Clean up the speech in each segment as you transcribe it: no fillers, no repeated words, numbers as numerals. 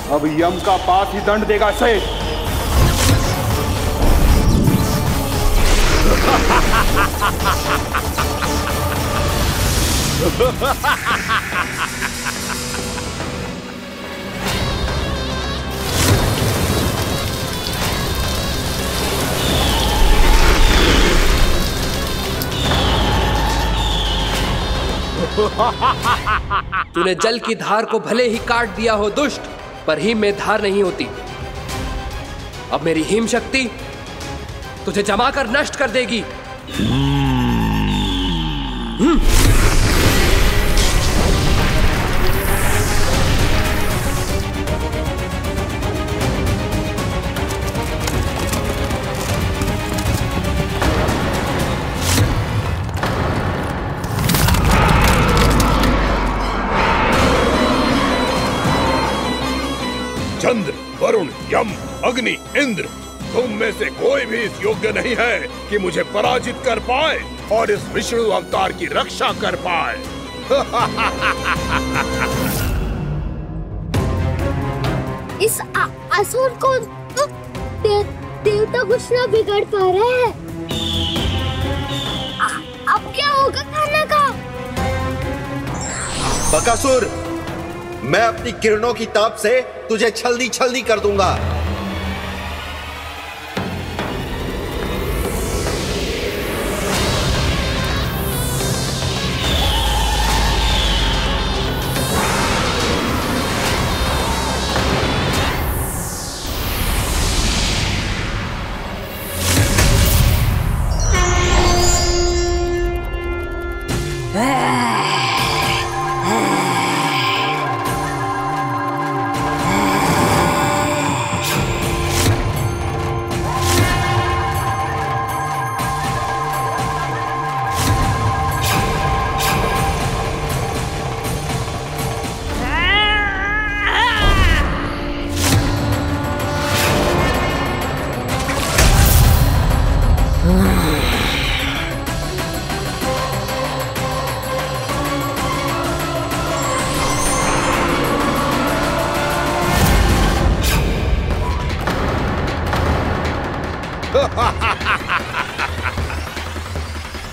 अब यम का पास ही दंड देगा इसे। तूने जल की धार को भले ही काट दिया हो दुष्ट, पर हिम में धार नहीं होती। अब मेरी हिम शक्ति तुझे जमा कर नष्ट कर देगी। चंद्र, वरुण, यम, अग्नि, इंद्र, तुम में से कोई भी इस योग्य नहीं है कि मुझे पराजित कर पाए और इस विष्णु अवतार की रक्षा कर पाए। इस असुर को देवता कुछ ना बिगाड़ पा रहे हैं। अब क्या होगा खाने का? बकासुर, मैं अपनी किरणों की ताप से तुझे छलनी छलनी कर दूंगा।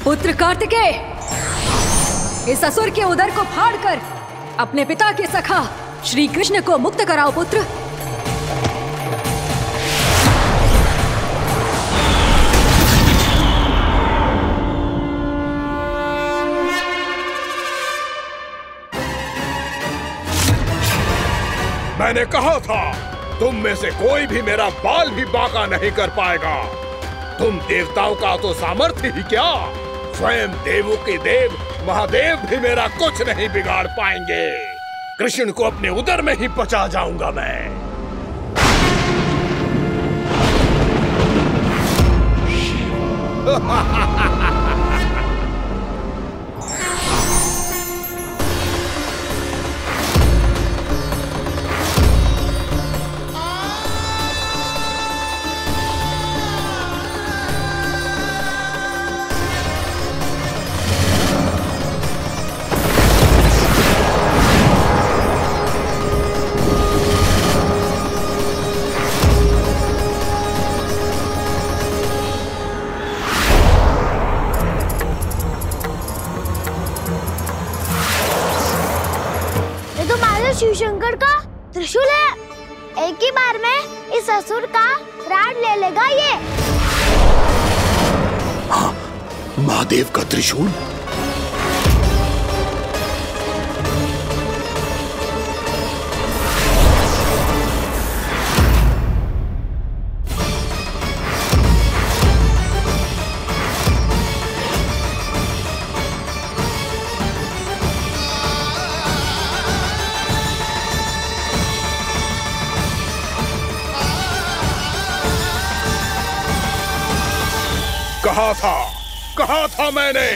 पुत्र कार्तिकेय, इस असुर के उदर को फाड़कर अपने पिता के सखा श्री कृष्ण को मुक्त कराओ पुत्र। मैंने कहा था, तुम में से कोई भी मेरा बाल भी बांका नहीं कर पाएगा। तुम देवताओं का तो सामर्थ्य ही क्या, स्वयं देवों के देव महादेव भी मेरा कुछ नहीं बिगाड़ पाएंगे। कृष्ण को अपने उदर में ही पचा जाऊंगा मैं। शिव शंकर का त्रिशूल है। एक ही बार में इस असुर का प्राण ले लेगा ये। हाँ, महादेव का त्रिशूल। कहा था मैंने,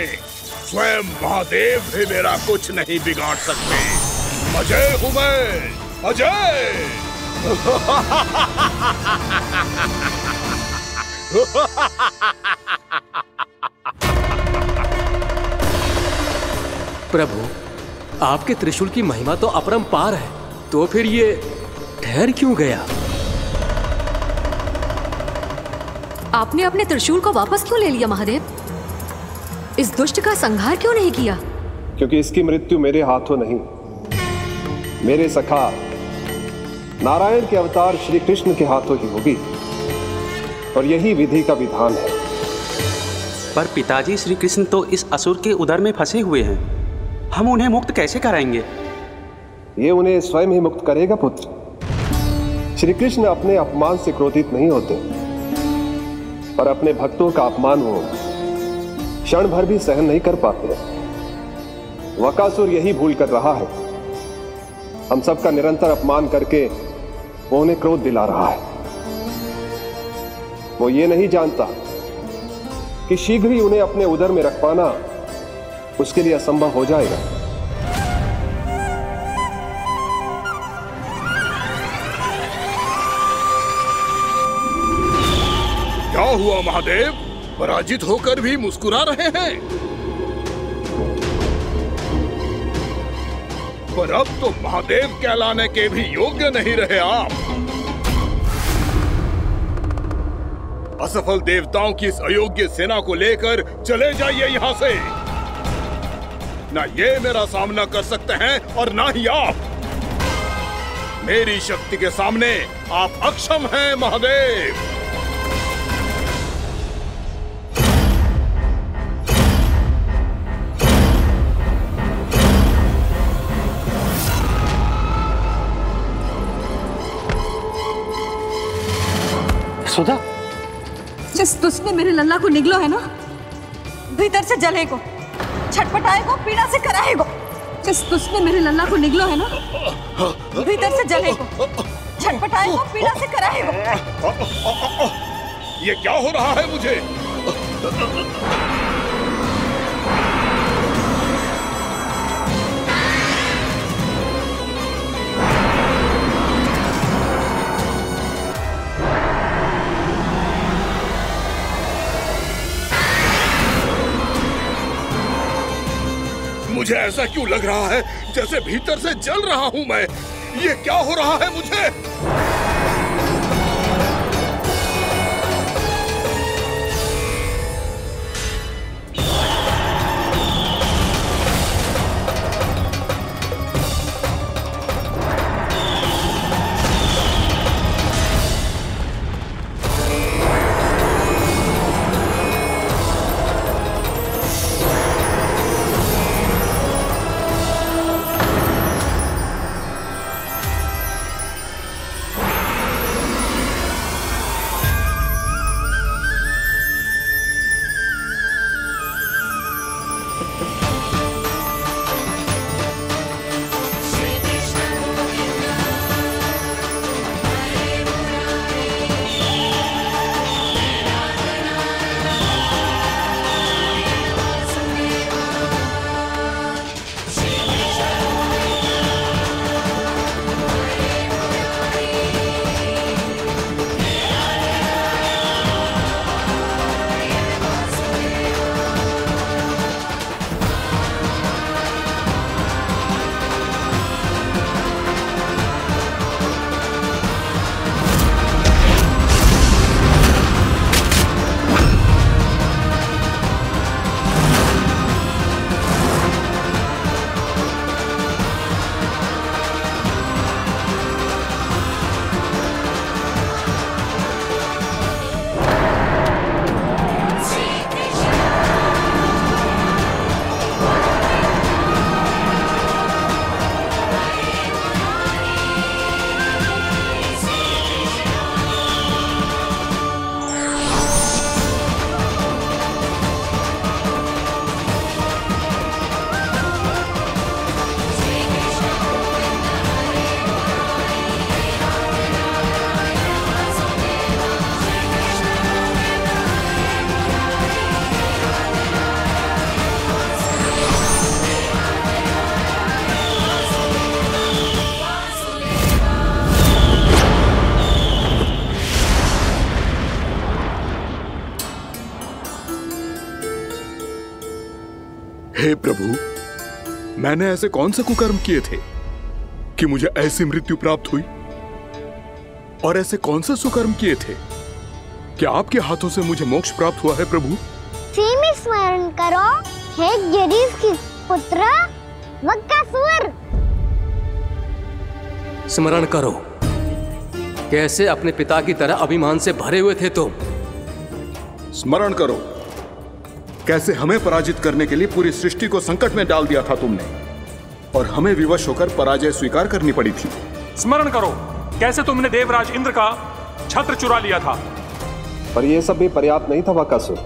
स्वयं महादेव भी मेरा कुछ नहीं बिगाड़ सकते। अजय हूं मैं, अजय। प्रभु, आपके त्रिशूल की महिमा तो अपरंपार है, तो फिर ये ठहर क्यों गया? आपने अपने त्रिशूल को वापस क्यों ले लिया महादेव? इस दुष्ट का संहार क्यों नहीं किया? क्योंकि इसकी मृत्यु मेरे हाथों नहीं, मेरे सखा नारायण के अवतार श्री कृष्ण के हाथों ही होगी, और यही विधि का विधान है। पर पिताजी, श्री कृष्ण तो इस असुर के उदर में फंसे हुए हैं, हम उन्हें मुक्त कैसे कराएंगे? ये उन्हें स्वयं ही मुक्त करेगा पुत्र। श्री कृष्ण अपने अपमान से क्रोधित नहीं होते, पर अपने भक्तों का अपमान वो क्षण भर भी सहन नहीं कर पाते। वकासुर यही भूल कर रहा है, हम सबका निरंतर अपमान करके वो उन्हें क्रोध दिला रहा है। वो ये नहीं जानता कि शीघ्र ही उन्हें अपने उदर में रख पाना उसके लिए असंभव हो जाएगा। क्या हुआ महादेव? पराजित होकर भी मुस्कुरा रहे हैं। पर अब तो महादेव कहलाने के भी योग्य नहीं रहे आप। असफल देवताओं की इस अयोग्य सेना को लेकर चले जाइए यहाँ से। ना ये मेरा सामना कर सकते हैं और ना ही आप। मेरी शक्ति के सामने आप अक्षम हैं महादेव। सुधा, जिस दुष्ट ने मेरे लल्ला को निगलो है ना, भीतर से जलेगो, छटपटाएगो, पीड़ा से कराएगो। जिस दुष्ट ने मेरे लल्ला को निगलो है ना, भीतर से जलेगो, छटपटाएगो, पीड़ा से कराएगो। ये क्या हो रहा है मुझे? मुझे ऐसा क्यों लग रहा है जैसे भीतर से जल रहा हूं मैं? ये क्या हो रहा है मुझे? हे प्रभु, मैंने ऐसे कौन से कुकर्म किए थे कि मुझे ऐसी मृत्यु प्राप्त हुई? और ऐसे कौन से सुकर्म किए थे? क्या आपके हाथों से मुझे मोक्ष प्राप्त हुआ है प्रभु? में स्मरण करो, हे जरीफ की पुत्र वक्कासुर। स्मरण करो, कैसे अपने पिता की तरह अभिमान से भरे हुए थे तुम। स्मरण करो, कैसे हमें पराजित करने के लिए पूरी सृष्टि को संकट में डाल दिया था तुमने, और हमें विवश होकर पराजय स्वीकार करनी पड़ी थी। स्मरण करो, कैसे तुमने देवराज इंद्र का छत्र चुरा लिया था। पर यह सब भी पर्याप्त नहीं था वक्कासुर।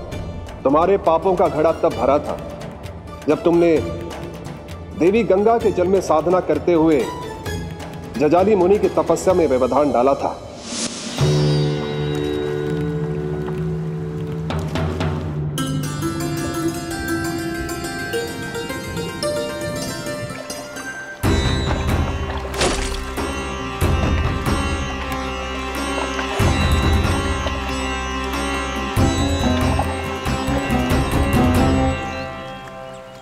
तुम्हारे पापों का घड़ा तब भरा था जब तुमने देवी गंगा के जल में साधना करते हुए जजाली मुनि की तपस्या में व्यवधान डाला था।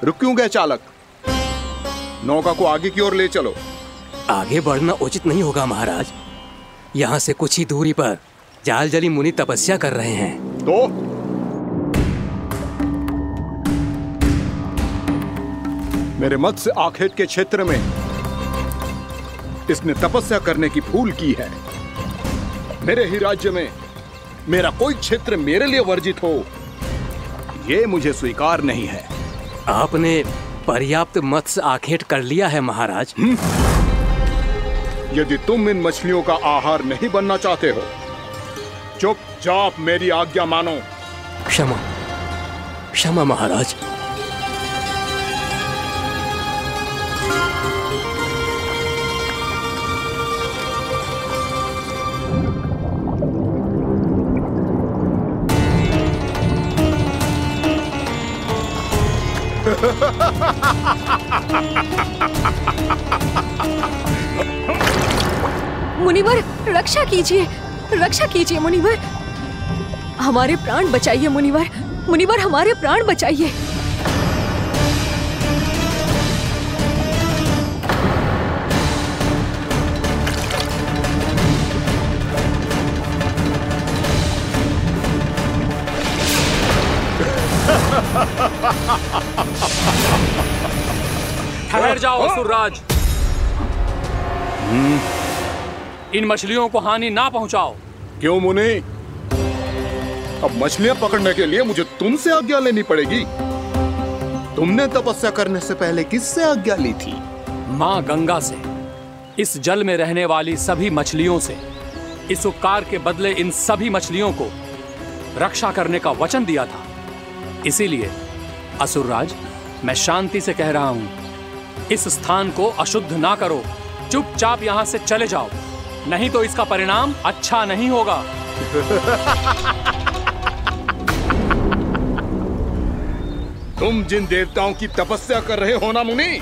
रुक क्यों गए चालक? नौका को आगे की ओर ले चलो। आगे बढ़ना उचित नहीं होगा महाराज। यहाँ से कुछ ही दूरी पर जालजली मुनि तपस्या कर रहे हैं। तो मेरे मत्स्य आखेट के क्षेत्र में इसने तपस्या करने की भूल की है। मेरे ही राज्य में मेरा कोई क्षेत्र मेरे लिए वर्जित हो, यह मुझे स्वीकार नहीं है। आपने पर्याप्त मत्स्य आखेट कर लिया है महाराज। यदि तुम इन मछलियों का आहार नहीं बनना चाहते हो, चुपचाप मेरी आज्ञा मानो। क्षमा, क्षमा महाराज। मुनिवर, रक्षा कीजिए, रक्षा कीजिए मुनिवर। हमारे प्राण बचाइए मुनिवर, मुनिवर हमारे प्राण बचाइए। ठहर जाओ असुरराज। इन मछलियों को हानि ना पहुंचाओ। क्यों मुनि? अब मछलियां पकड़ने के लिए मुझे तुमसे आज्ञा लेनी पड़ेगी। तुमने तपस्या करने से पहले किससे आज्ञा ली थी? मां गंगा से, इस जल में रहने वाली सभी मछलियों से। इस उपकार के बदले इन सभी मछलियों को रक्षा करने का वचन दिया था। इसीलिए असुरराज, मैं शांति से कह रहा हूं, इस स्थान को अशुद्ध ना करो। चुपचाप यहां से चले जाओ, नहीं तो इसका परिणाम अच्छा नहीं होगा। तुम जिन देवताओं की तपस्या कर रहे हो ना मुनि,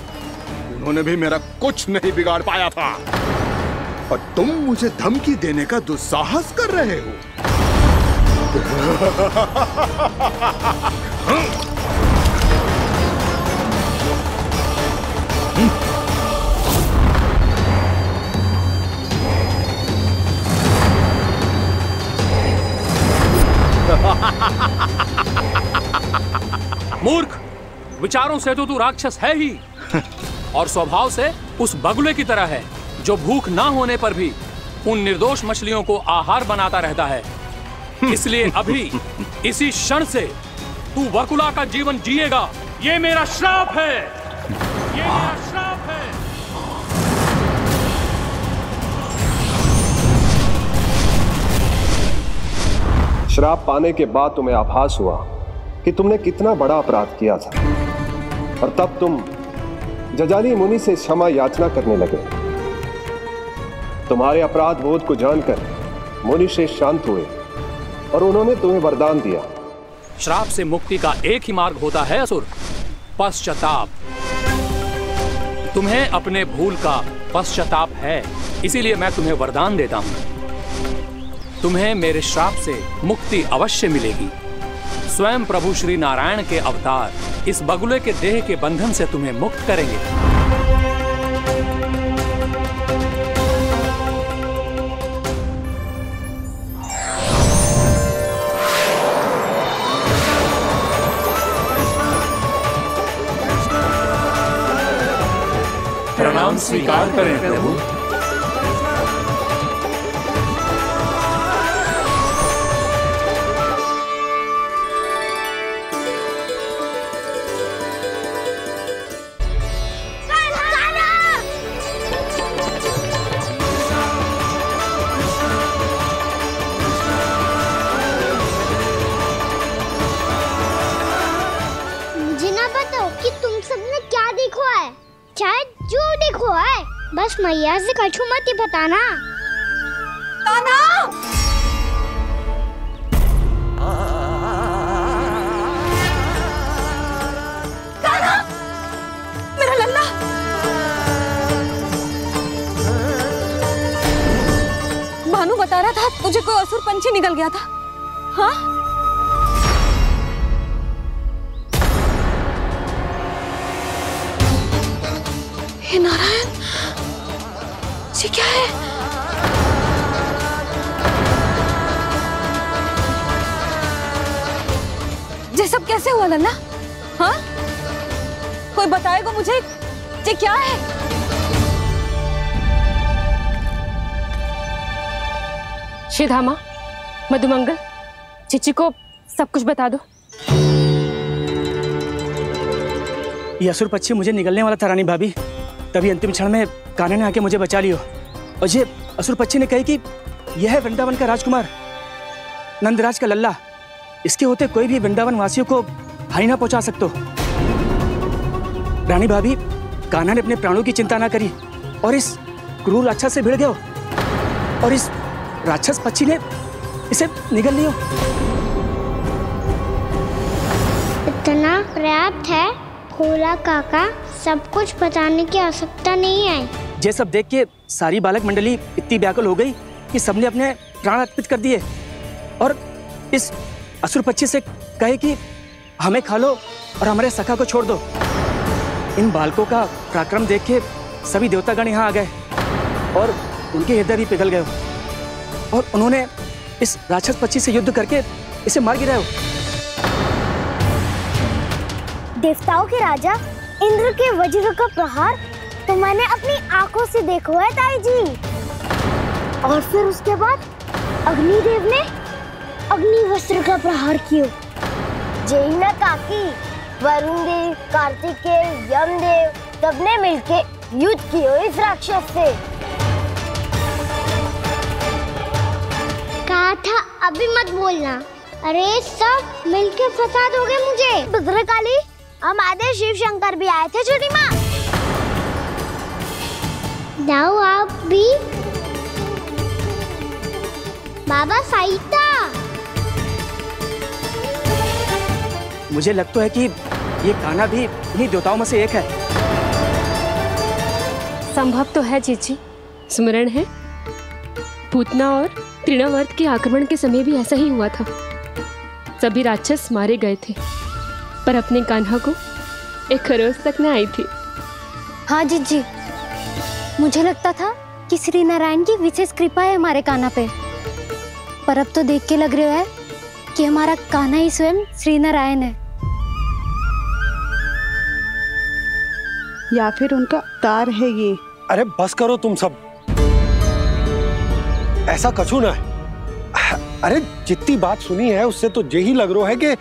उन्होंने भी मेरा कुछ नहीं बिगाड़ पाया था, और तुम मुझे धमकी देने का दुस्साहस कर रहे हो। मूर्ख, विचारों से तो तू राक्षस है ही, और स्वभाव से उस बगुले की तरह है जो भूख ना होने पर भी उन निर्दोष मछलियों को आहार बनाता रहता है। इसलिए अभी इसी क्षण से तू वकुला का जीवन जिएगा। ये मेरा श्राप है, ये मेरा श्राप है। श्राप पाने के बाद तुम्हें आभास हुआ कि तुमने कितना बड़ा अपराध किया था, और तब तुम जजाली मुनि से क्षमा याचना करने लगे। तुम्हारे अपराध बोध को जानकर मुनि श्रेष्ठ शांत हुए और उन्होंने तुम्हें वरदान दिया। श्राप से मुक्ति का एक ही मार्ग होता है असुर, पश्चाताप। तुम्हें अपने भूल का पश्चाताप है, इसीलिए मैं तुम्हें वरदान देता हूं। तुम्हें मेरे श्राप से मुक्ति अवश्य मिलेगी। स्वयं प्रभु श्री नारायण के अवतार इस बगुले के देह के बंधन से तुम्हें मुक्त करेंगे। नाम स्वीकार करें प्रभु। शायद जो देखो है, बस मैया से कछु मत ही बताना। कान्हा! कान्हा! मेरा लल्ला! भानु बता रहा था तुझे कोई असुर पंछी निकल गया था। हाँ? हे नारायण, ये क्या है? ये सब कैसे हुआ लल्ला? हाँ? कोई बताएगा मुझे ये क्या है? श्रीधामा, मधुमंगल, चिची को सब कुछ बता दो। ये असुर पक्षी मुझे निगलने वाला था रानी भाभी, तभी अंतिम क्षण में कान्हा ने आके मुझे बचा लियो। और ये असुर पक्षी ने कही कि यह है वृंदावन का राजकुमार नंदराज का लल्ला, इसके होते कोई भी वृंदावन वासियों को हानि ना पहुंचा सकते। रानी भाभी, कान्हा ने अपने प्राणों की चिंता ना करी और इस क्रूर राक्षस से भिड़ गयो और इस राक्षस पक्षी ने इसे निगल लियो। इतना पर्याप्त है भोला काका, सब कुछ बताने की आवश्यकता नहीं है। ये सब देख के सारी बालक मंडली इतनी व्याकुल हो गई कि सबने अपने प्राण अर्पित कर दिए और इस असुर पक्षी से कहे कि हमें खा लो और हमारे सखा को छोड़ दो। इन बालकों का पराक्रम देख के सभी देवतागण यहाँ आ गए और उनके हृदय भी पिघल गए और उन्होंने इस राक्षस पक्षी से युद्ध करके इसे मार गिराया। देवताओं के राजा इंद्र के वज्र का प्रहार तो मैंने अपनी आंखों से देखा है ताई जी। और फिर उसके बाद अग्निदेव ने अग्निवस्त्र का प्रहार किया। जय ना काकी, वरुण देव, कार्तिकेय, यमदेव सबने मिलके युद्ध किया इस राक्षस से। कहा था अभी मत बोलना। अरे सब मिलके फंसा दोगे मुझे। भद्रकाली, हमारे शिव शंकर भी आए थे छोटी माँ। जाओ आप भी। बाबा साईता, मुझे लगता है कि ये कान्हा भी इन्हीं देवताओं में से एक है। संभव तो है चीची। स्मरण है, पूतना और तृणावर्त के आक्रमण के समय भी ऐसा ही हुआ था। सभी राक्षस मारे गए थे पर अपने कान्हा को एक खरोच तक न आई थी। हाँ जीजी, मुझे लगता था कि श्री नारायण की विशेष कृपा है हमारे कान्हा पे, पर अब तो देख के लग रहा है कि हमारा कान्हा ही स्वयं श्री नारायण है। या फिर उनका अवतार है ये। अरे बस करो तुम सब, ऐसा कछु ना है। अरे जितनी बात सुनी है उससे तो यही लग रहा है कि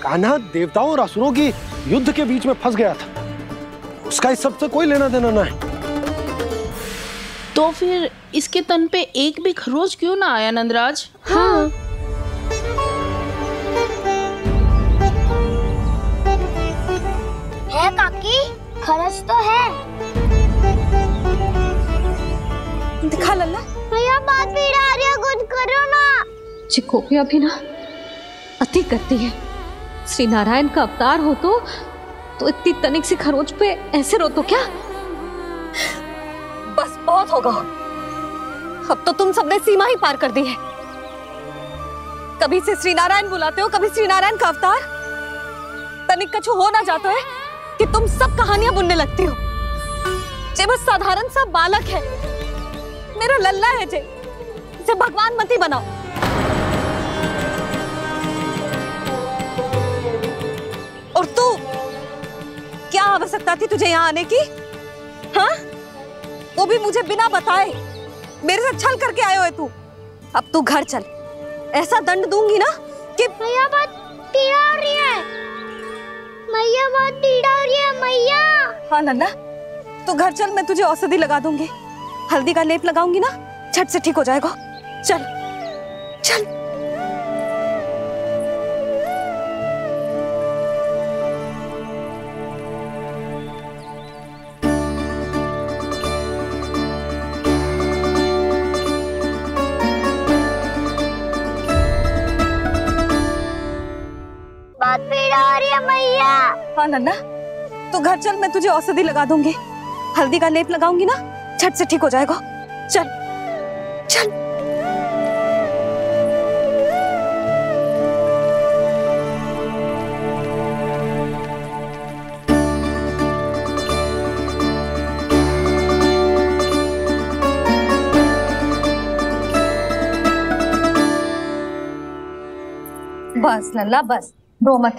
कान्हा देवताओं और असुरों की युद्ध के बीच में फंस गया था। उसका इस सब से कोई लेना देना ना है। तो फिर इसके तन पे एक भी खरोच क्यों ना आया नंदराज? हाँ, है काकी, खरच तो है। दिखा लल्ला। भैया बात पीड़ा आ रही है, कुछ करो ना। चिकोपिया भी ना अति करती है। श्री नारायण का अवतार हो तो इतनी तनिक सी खरोच पे ऐसे रो तो क्या? बस बहुत होगा। अब तो तुम सबने सीमा ही पार कर दी है। कभी से श्री नारायण बुलाते हो, कभी श्री नारायण का अवतार। तनिक कछु हो ना जाता है कि तुम सब कहानियां बुनने लगती हो। जे बस साधारण सा बालक है, मेरा लल्ला है जे, इसे भगवान मत ही बनाओ। और तू, क्या आवश्यकता थी तुझे यहाँ आने की? हाँ? वो भी मुझे बिना बताए। मेरे साथ छल करके आए हो तू। अब तू घर चल, ऐसा दंड दूंगी ना कि मैया बहुत पीड़ा हो रही है, मैया बहुत पीड़ा हो रही है मैया। हाँ नन्ना, तू घर चल, मैं तुझे औषधि लगा दूंगी, हल्दी का लेप लगाऊंगी ना, झट से ठीक हो जाएगा। चल चल। बहुत पीड़ा हो रही है मैया। हाँ नन्ना, तू घर चल, मैं तुझे औषधि लगा दूंगी, हल्दी का लेप लगाऊंगी ना, झट से ठीक हो जाएगा। चल चल। बस लल्ला बस, रो मत।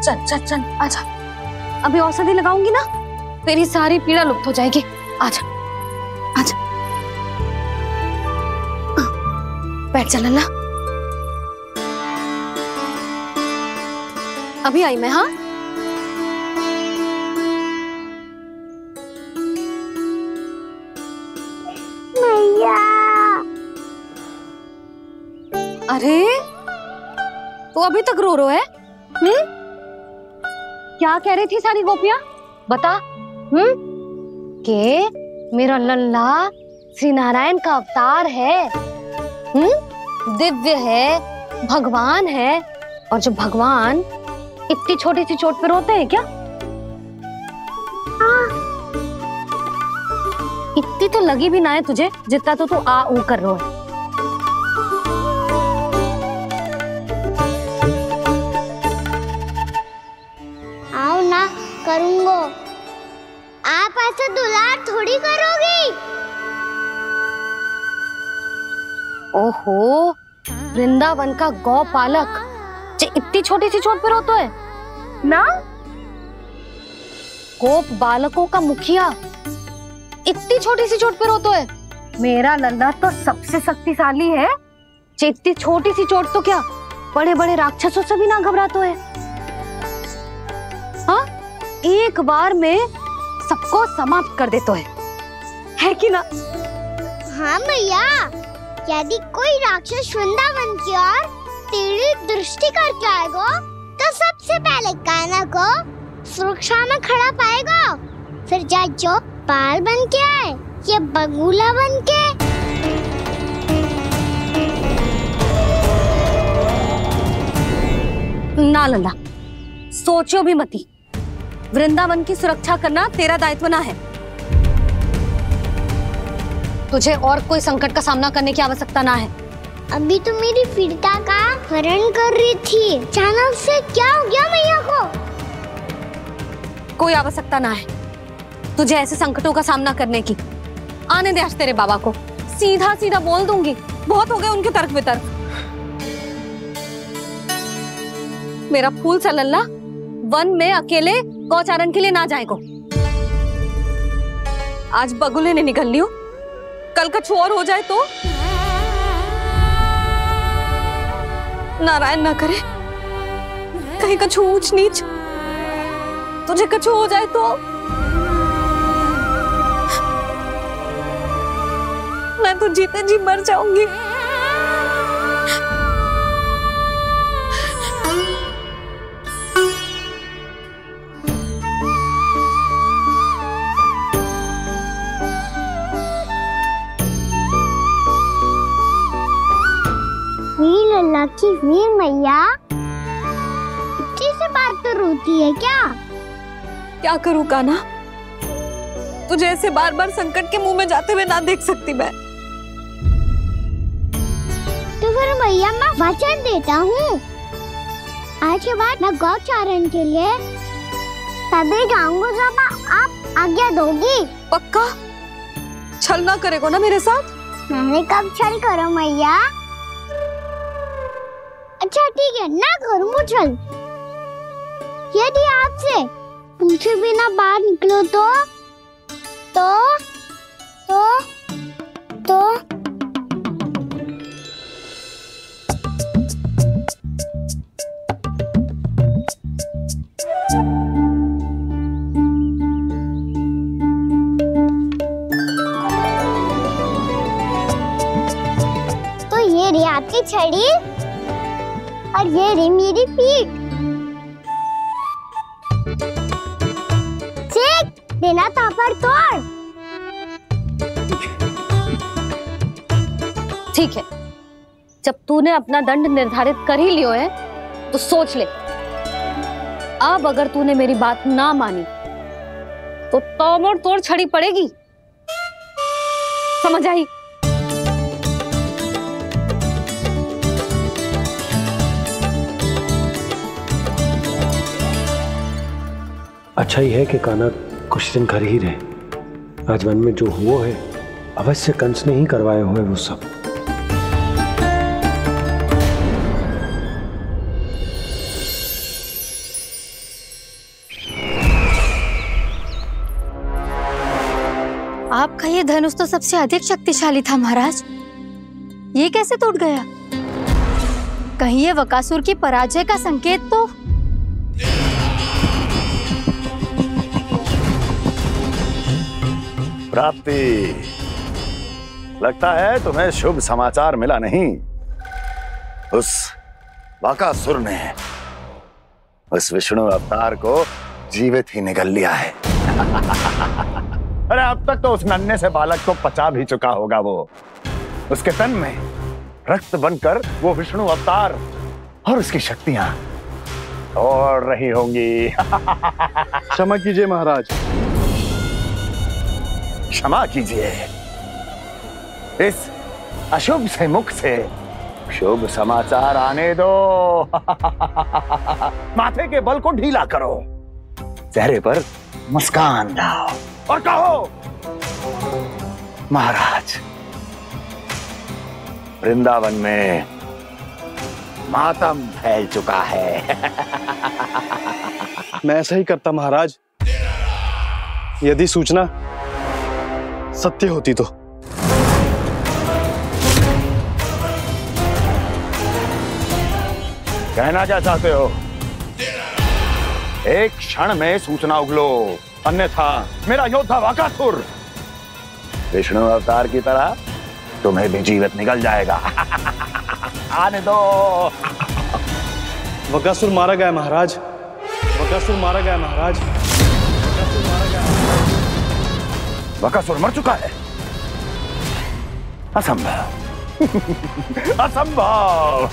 चल चल चल, आजा। अभी औषधि लगाऊंगी ना, तेरी सारी पीड़ा लुप्त हो जाएगी। आजा आजा, बैठ जा लल्ला। अभी आई मैं। हाँ मैया। अरे तो अभी तक रो रो है? क्या कह रही थी सारी गोपियां? बता। के मेरा लल्ला श्री नारायण का अवतार है, दिव्य है, भगवान है। और जो भगवान इतनी छोटी सी चोट पे रोते हैं क्या? इतनी तो लगी भी ना है तुझे जितना तो तू आ ऊ कर रो है। आओ ना करूंगो, आप ऐसे दुलार थोड़ी करोगी। ओहो, वृंदावन का गौपालक जो इतनी छोटी सी चोट पे रोता है ना, गोप बालकों का मुखिया इतनी छोटी सी चोट पे रोता है। मेरा लल्ला तो सबसे शक्तिशाली है, जो इतनी छोटी सी चोट तो क्या बड़े बड़े राक्षसों से भी ना घबराता है। हाँ, एक बार में सबको समाप्त कर देता है कि ना? हाँ मैया, यदि कोई राक्षस वृंदावन की ओर तेरी दृष्टि करके आएगा तो सबसे पहले कान्हा को सुरक्षा में खड़ा पाएगा, फिर चाहे जो बाल बन के आए या बगुला बन के। ना लल्ला, सोचो भी मती, वृंदावन की सुरक्षा करना तेरा दायित्व ना है। तुझे और कोई संकट का सामना करने की आवश्यकता ना है। अभी तो मेरी पीड़िता का हरण कर रही थी, अचानक से क्या हो गया मैया को? कोई आवश्यकता ना है तुझे ऐसे संकटों का सामना करने की। आने दे आज तेरे बाबा को, सीधा सीधा बोल दूंगी, बहुत हो गए उनके तर्क वितर्क। मेरा फूल सा लल्ला वन में अकेले गौचारण के लिए ना जाएगो। आज बगुले ने निकल लियो, कल कछु और हो जाए तो? नारायण ना करे, कहीं कछु ऊंच नीच तुझे कछु हो जाए तो? मैं तो जीते जी मर जाऊंगी। लल्ला की वीर मैया इतनी सी बात तो रोती है क्या? क्या करूं कान्हा, तुझे ऐसे बार बार संकट के मुंह में जाते हुए ना देख सकती मैं। तो फिर मैया मैं वचन देता हूँ, आज के बाद मैं गौचारण के लिए तभी जाऊंगा जब आप आज्ञा दोगी। पक्का? छल ना करेगो ना मेरे साथ? मैंने कब छल करो मैया? अच्छा ठीक है, ना करूँ छल। यदि आपसे पूछे बिना बाहर निकलो तो ये रही आपकी छड़ी और ये रही मेरी पीठ। चेक देना तापर तोड़। ठीक है, जब तूने अपना दंड निर्धारित कर ही लियो है तो सोच ले, अब अगर तूने मेरी बात ना मानी तो तोड़ तोड़ छड़ी पड़ेगी, समझ आई? अच्छा ही है कि कान्हा कुछ दिन घर ही रहे। आज वन में जो हुआ है अवश्य कंस ने ही करवाए हुए वो सब। आपका ये धनुष तो सबसे अधिक शक्तिशाली था महाराज, ये कैसे टूट गया? कहीं ये बकासुर की पराजय का संकेत तो? प्राप्ति, लगता है तुम्हें शुभ समाचार मिला नहीं। उस बकासुर ने उस विष्णु अवतार को जीवित ही निगल लिया है। अरे अब तक तो उस नन्हे से बालक को पचा भी चुका होगा वो। उसके तन में रक्त बनकर वो विष्णु अवतार और उसकी शक्तियां दौड़ रही होंगी। क्षमा कीजिए महाराज। क्षमा कीजिए, इस अशुभ से मुख से शुभ समाचार आने दो। माथे के बल को ढीला करो, चेहरे पर मुस्कान लाओ और कहो, महाराज, वृंदावन में मातम फैल चुका है। मैं ऐसा ही करता महाराज, यदि सूचना सत्य होती तो। कहना क्या चाहते हो? एक क्षण में सूचना उगलो, अन्यथा मेरा योद्धा बकासुर विष्णु अवतार की तरह तुम्हें भी जीवित निकल जाएगा। आने दो। बकासुर मारा गया महाराज, बकासुर मारा गया महाराज, बकासुर मारा गया। बकासुर मर चुका है? असंभव। असंभव।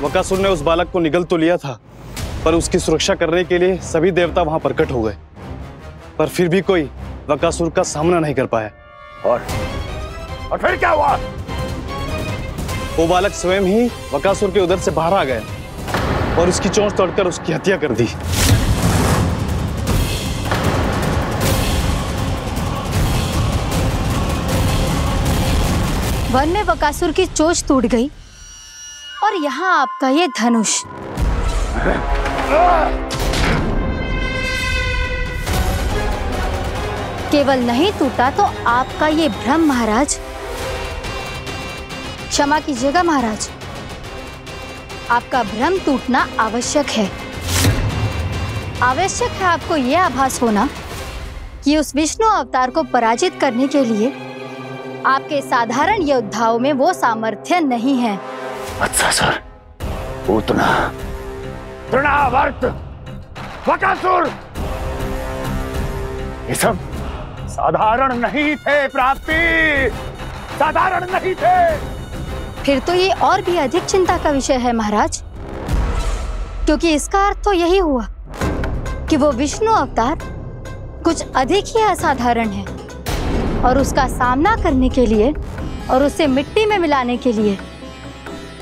बकासुर ने उस बालक को निगल तो लिया था, पर उसकी सुरक्षा करने के लिए सभी देवता वहां प्रकट हो गए, पर फिर भी कोई बकासुर का सामना नहीं कर पाया। और फिर क्या हुआ? वो बालक स्वयं ही बकासुर के उदर से बाहर आ गया और उसकी चोंच तोड़कर उसकी हत्या कर दी। वन में बकासुर की चोंच टूट गई और यहाँ आपका ये धनुष। केवल नहीं टूटा तो आपका ये भ्रम महाराज। क्षमा कीजिएगा महाराज, आपका भ्रम टूटना आवश्यक है। आवश्यक है आपको यह आभास होना कि उस विष्णु अवतार को पराजित करने के लिए आपके साधारण योद्धाओं में वो सामर्थ्य नहीं है। अच्छा सर, पूतना, तृणावर्त, बकासुर, ये सब साधारण नहीं थे प्राप्ति, साधारण नहीं थे। फिर तो ये और भी अधिक चिंता का विषय है महाराज, क्योंकि इसका अर्थ तो यही हुआ कि वो विष्णु अवतार कुछ अधिक ही असाधारण है और उसका सामना करने के लिए और उसे मिट्टी में मिलाने के लिए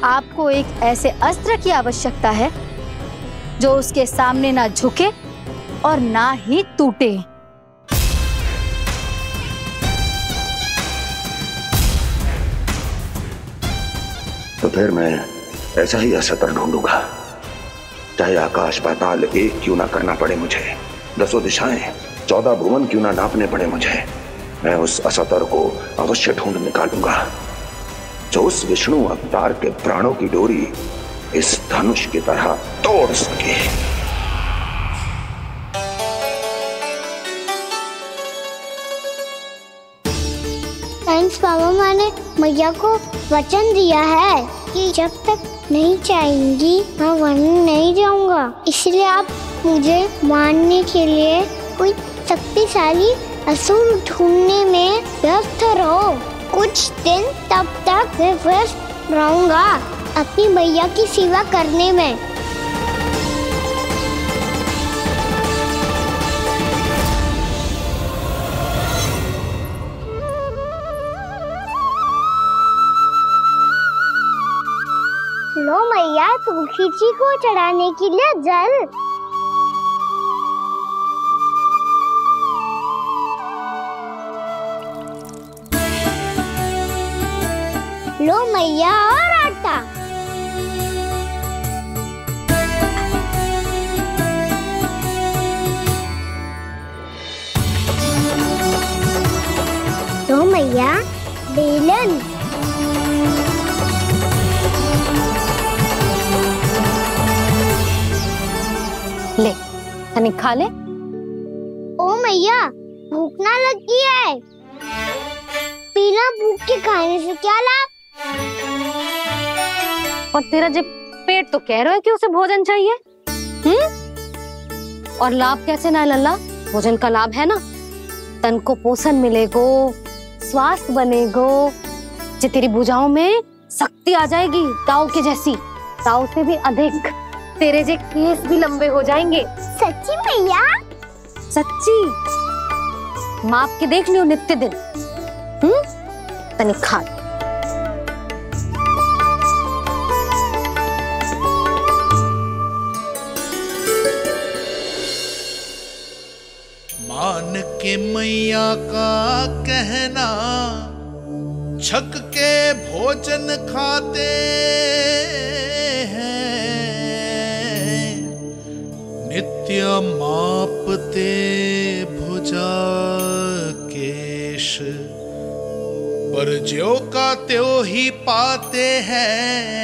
आपको एक ऐसे अस्त्र की आवश्यकता है जो उसके सामने ना झुके और ना ही टूटे। तो फिर मैं ऐसा ही अस्त्र ढूंढूंगा, चाहे आकाश पाताल एक क्यों ना करना पड़े मुझे, 10 दिशाएं 14 भुवन क्यों ना नापने पड़े मुझे। मैं उस अस्त्र को अवश्य ढूंढ निकालूंगा जो उस विष्णु अवतार के प्राणों की डोरी इस धनुष की तरह तोड़ सके। साइंस पापा ने मैया को वचन दिया है कि जब तक नहीं चाहेंगी मैं वन नहीं जाऊंगा। इसलिए आप मुझे मारने के लिए कोई शक्तिशाली असुर ढूंढने में व्यस्त रहो। कुछ दिन तब तक मैं व्यस्त रहूंगा अपनी मैया की सेवा करने में। लो मैया, तुलसी जी को चढ़ाने के लिए जल। लो मैया, और आटा। लो मैया, बेलन। ले, तनिक खा ले। ओ मैया, भूख ना लगी है। बिना भूख के खाने से क्या लाभ? और तेरा जब पेट तो कह रहा है कि उसे भोजन चाहिए, और लाभ कैसे ना लल्ला? भोजन का लाभ है ना, तन को पोषण मिलेगो, स्वास्थ्य बनेगो, जो तेरी भुजाओं में शक्ति आ जाएगी ताऊ के जैसी, ताऊ से भी अधिक। तेरे जे केस भी लंबे हो जाएंगे। सच्ची मैया? सच्ची। माप के देख लियो नित्य दिन। तनिक खा। मान के मैया का कहना, छक के भोजन खाते हैं, नित्य मापते भुजा केश, पर ज्यों का त्यों ही पाते हैं।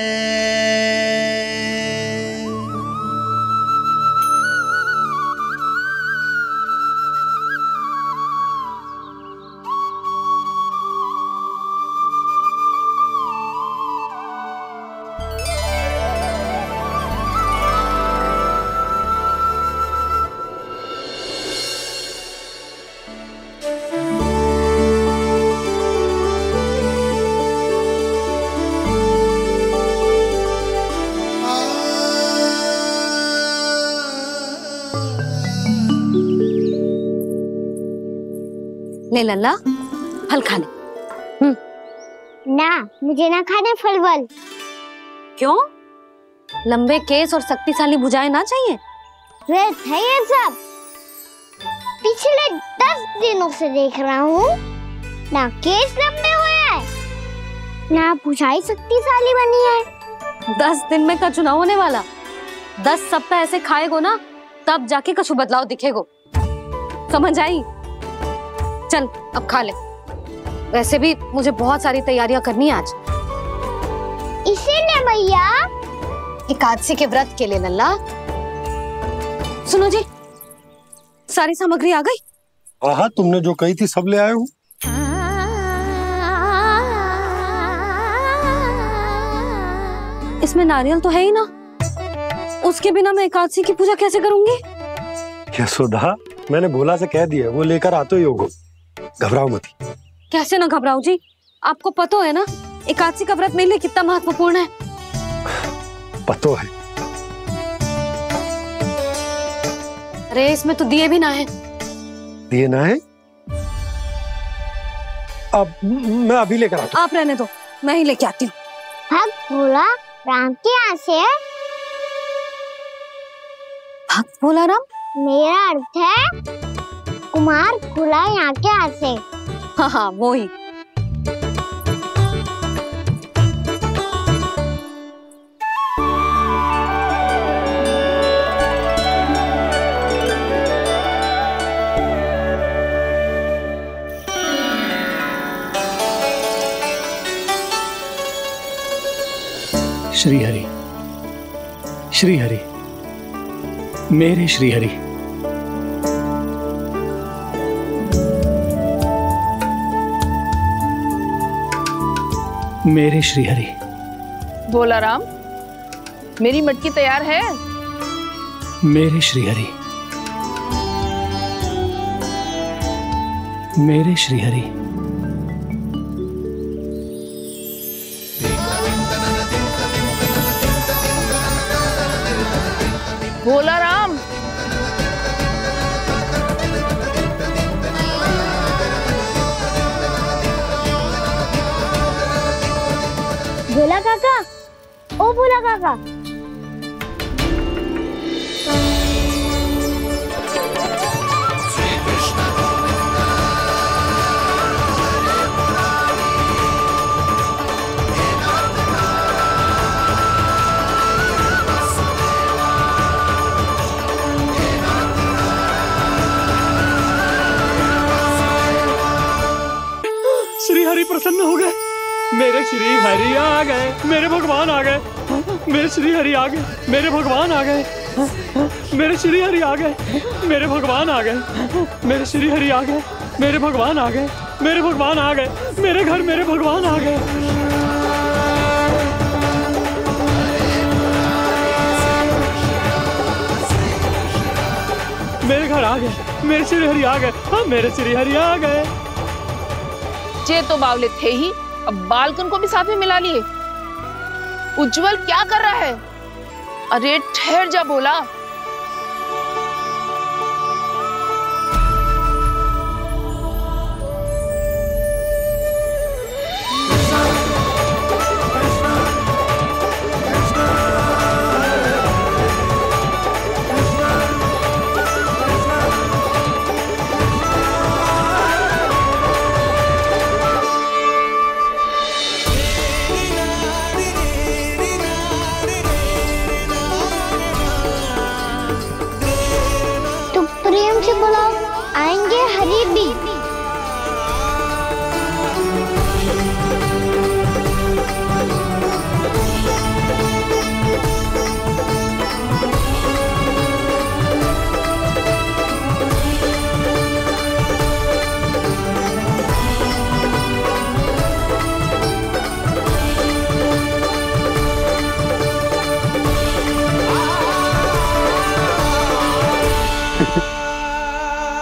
ले लल्ला, फल खा ले। ना, मुझे ना खाने फल वल। क्यों? लंबे केस और शक्तिशाली भुजाएं ना चाहिए? व्यर्थ है ये सब। पिछले 10 दिनों से देख रहा हूँ, ना केस लंबे हुए हैं, ना भुजाएं शक्तिशाली बनी है। 10 दिन में का चुनाव होने वाला। 10 सप्ताह ऐसे खाएगो ना, तब जाके कुछ बदलाव दिखेगो। समझ आई? चल अब खा ले। वैसे भी मुझे बहुत सारी तैयारियां करनी है आज। इसीलिए मैया, एकादशी के व्रत के लिए लल्ला। सुनो जी, सारी सामग्री आ गई? हाँ, तुमने जो कही थी सब ले आए हूँ। इसमें नारियल तो है ही ना, उसके बिना मैं एकादशी की पूजा कैसे करूंगी? यशोदा, मैंने भोला से कह दिया, वो लेकर आते ही होगा। घबराओ मत। कैसे ना घबराओ जी, आपको पता है ना एकादशी का व्रत मेरे लिए कितना महत्वपूर्ण है। पता है। अरे इसमें तो दिए भी ना है। दिए ना है? अब मैं अभी लेकर आता हूँ। आप रहने दो, मैं ही लेके आती हूँ। भक्त भोला राम के यहाँ से है। भक्त भोला राम? मेरा अर्थ है कुमार भोला यहाँ के यहाँ से। हाँ हाँ, वो ही। श्री हरि, श्री हरि, मेरे श्री हरि। मेरे श्रीहरि। भोला राम, मेरी मटकी तैयार है? मेरे श्रीहरि। मेरे श्रीहरि। भोला राम, भोला काका, ओ भोला काका। श्री हरि प्रसन्न हो गए। मेरे श्री हरि आ गए, मेरे भगवान आ गए। मेरे श्री हरि आ गए, मेरे भगवान आ गए। मेरे श्री हरि आ गए, मेरे भगवान आ गए। मेरे श्री हरि आ गए, मेरे भगवान आ गए। मेरे भगवान आ गए, मेरे घर मेरे भगवान आ गए। मेरे घर आ गए, मेरे श्री हरि आ गए। हाँ, मेरे श्री हरि आ गए। जे तो बावले थे ही, अब बालकन को भी साथ में मिला लिए। उज्जवल क्या कर रहा है? अरे ठहर जा भोला। बुलाओ, आएंगे हरि भी।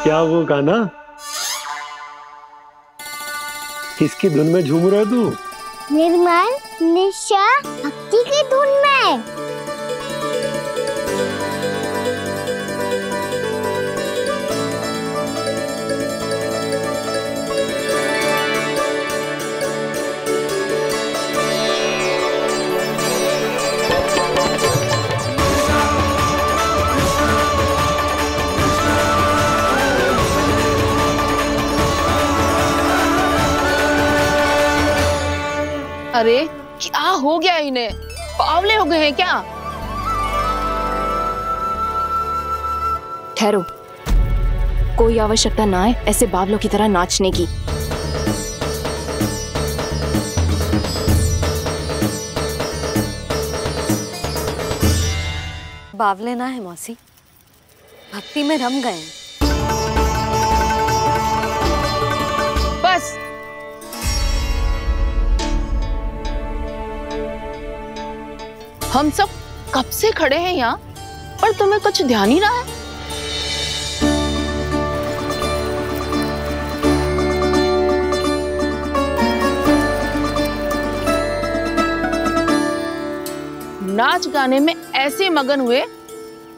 क्या वो गाना? किसकी धुन में झूम रहा तू? निर्मल निशा भक्ति की धुन में। अरे क्या हो गया इन्हें? पावले हो गए हैं क्या? ठहरो, कोई आवश्यकता ना है ऐसे बावलों की तरह नाचने की। बावले ना है मौसी, भक्ति में रम गए। बस हम सब कब से खड़े हैं यहाँ, पर तुम्हें कुछ ध्यान ही रहा है। नाच गाने में ऐसे मगन हुए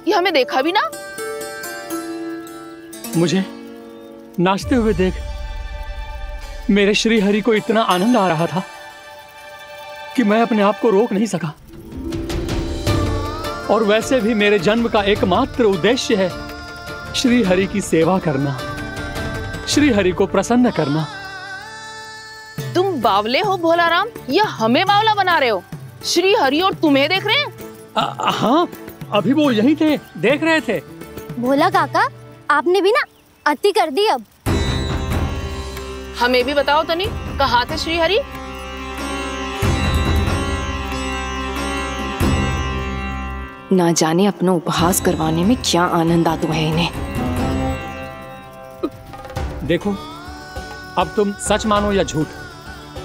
कि हमें देखा भी ना। मुझे नाचते हुए देख मेरे श्री हरि को इतना आनंद आ रहा था कि मैं अपने आप को रोक नहीं सका। और वैसे भी मेरे जन्म का एकमात्र उद्देश्य है श्री हरि की सेवा करना, श्री हरि को प्रसन्न करना। तुम बावले हो भोला राम, या हमें बावला बना रहे हो? श्री हरि और तुम्हें देख रहे हैं? हाँ, अभी वो यहीं थे, देख रहे थे। भोला काका, आपने भी ना अति कर दी। अब हमें भी बताओ तनी, कहाँ थे श्री हरि? ना जाने अपना उपहास करवाने में क्या आनंद आता है इन्हें। देखो, अब तुम सच मानो या झूठ,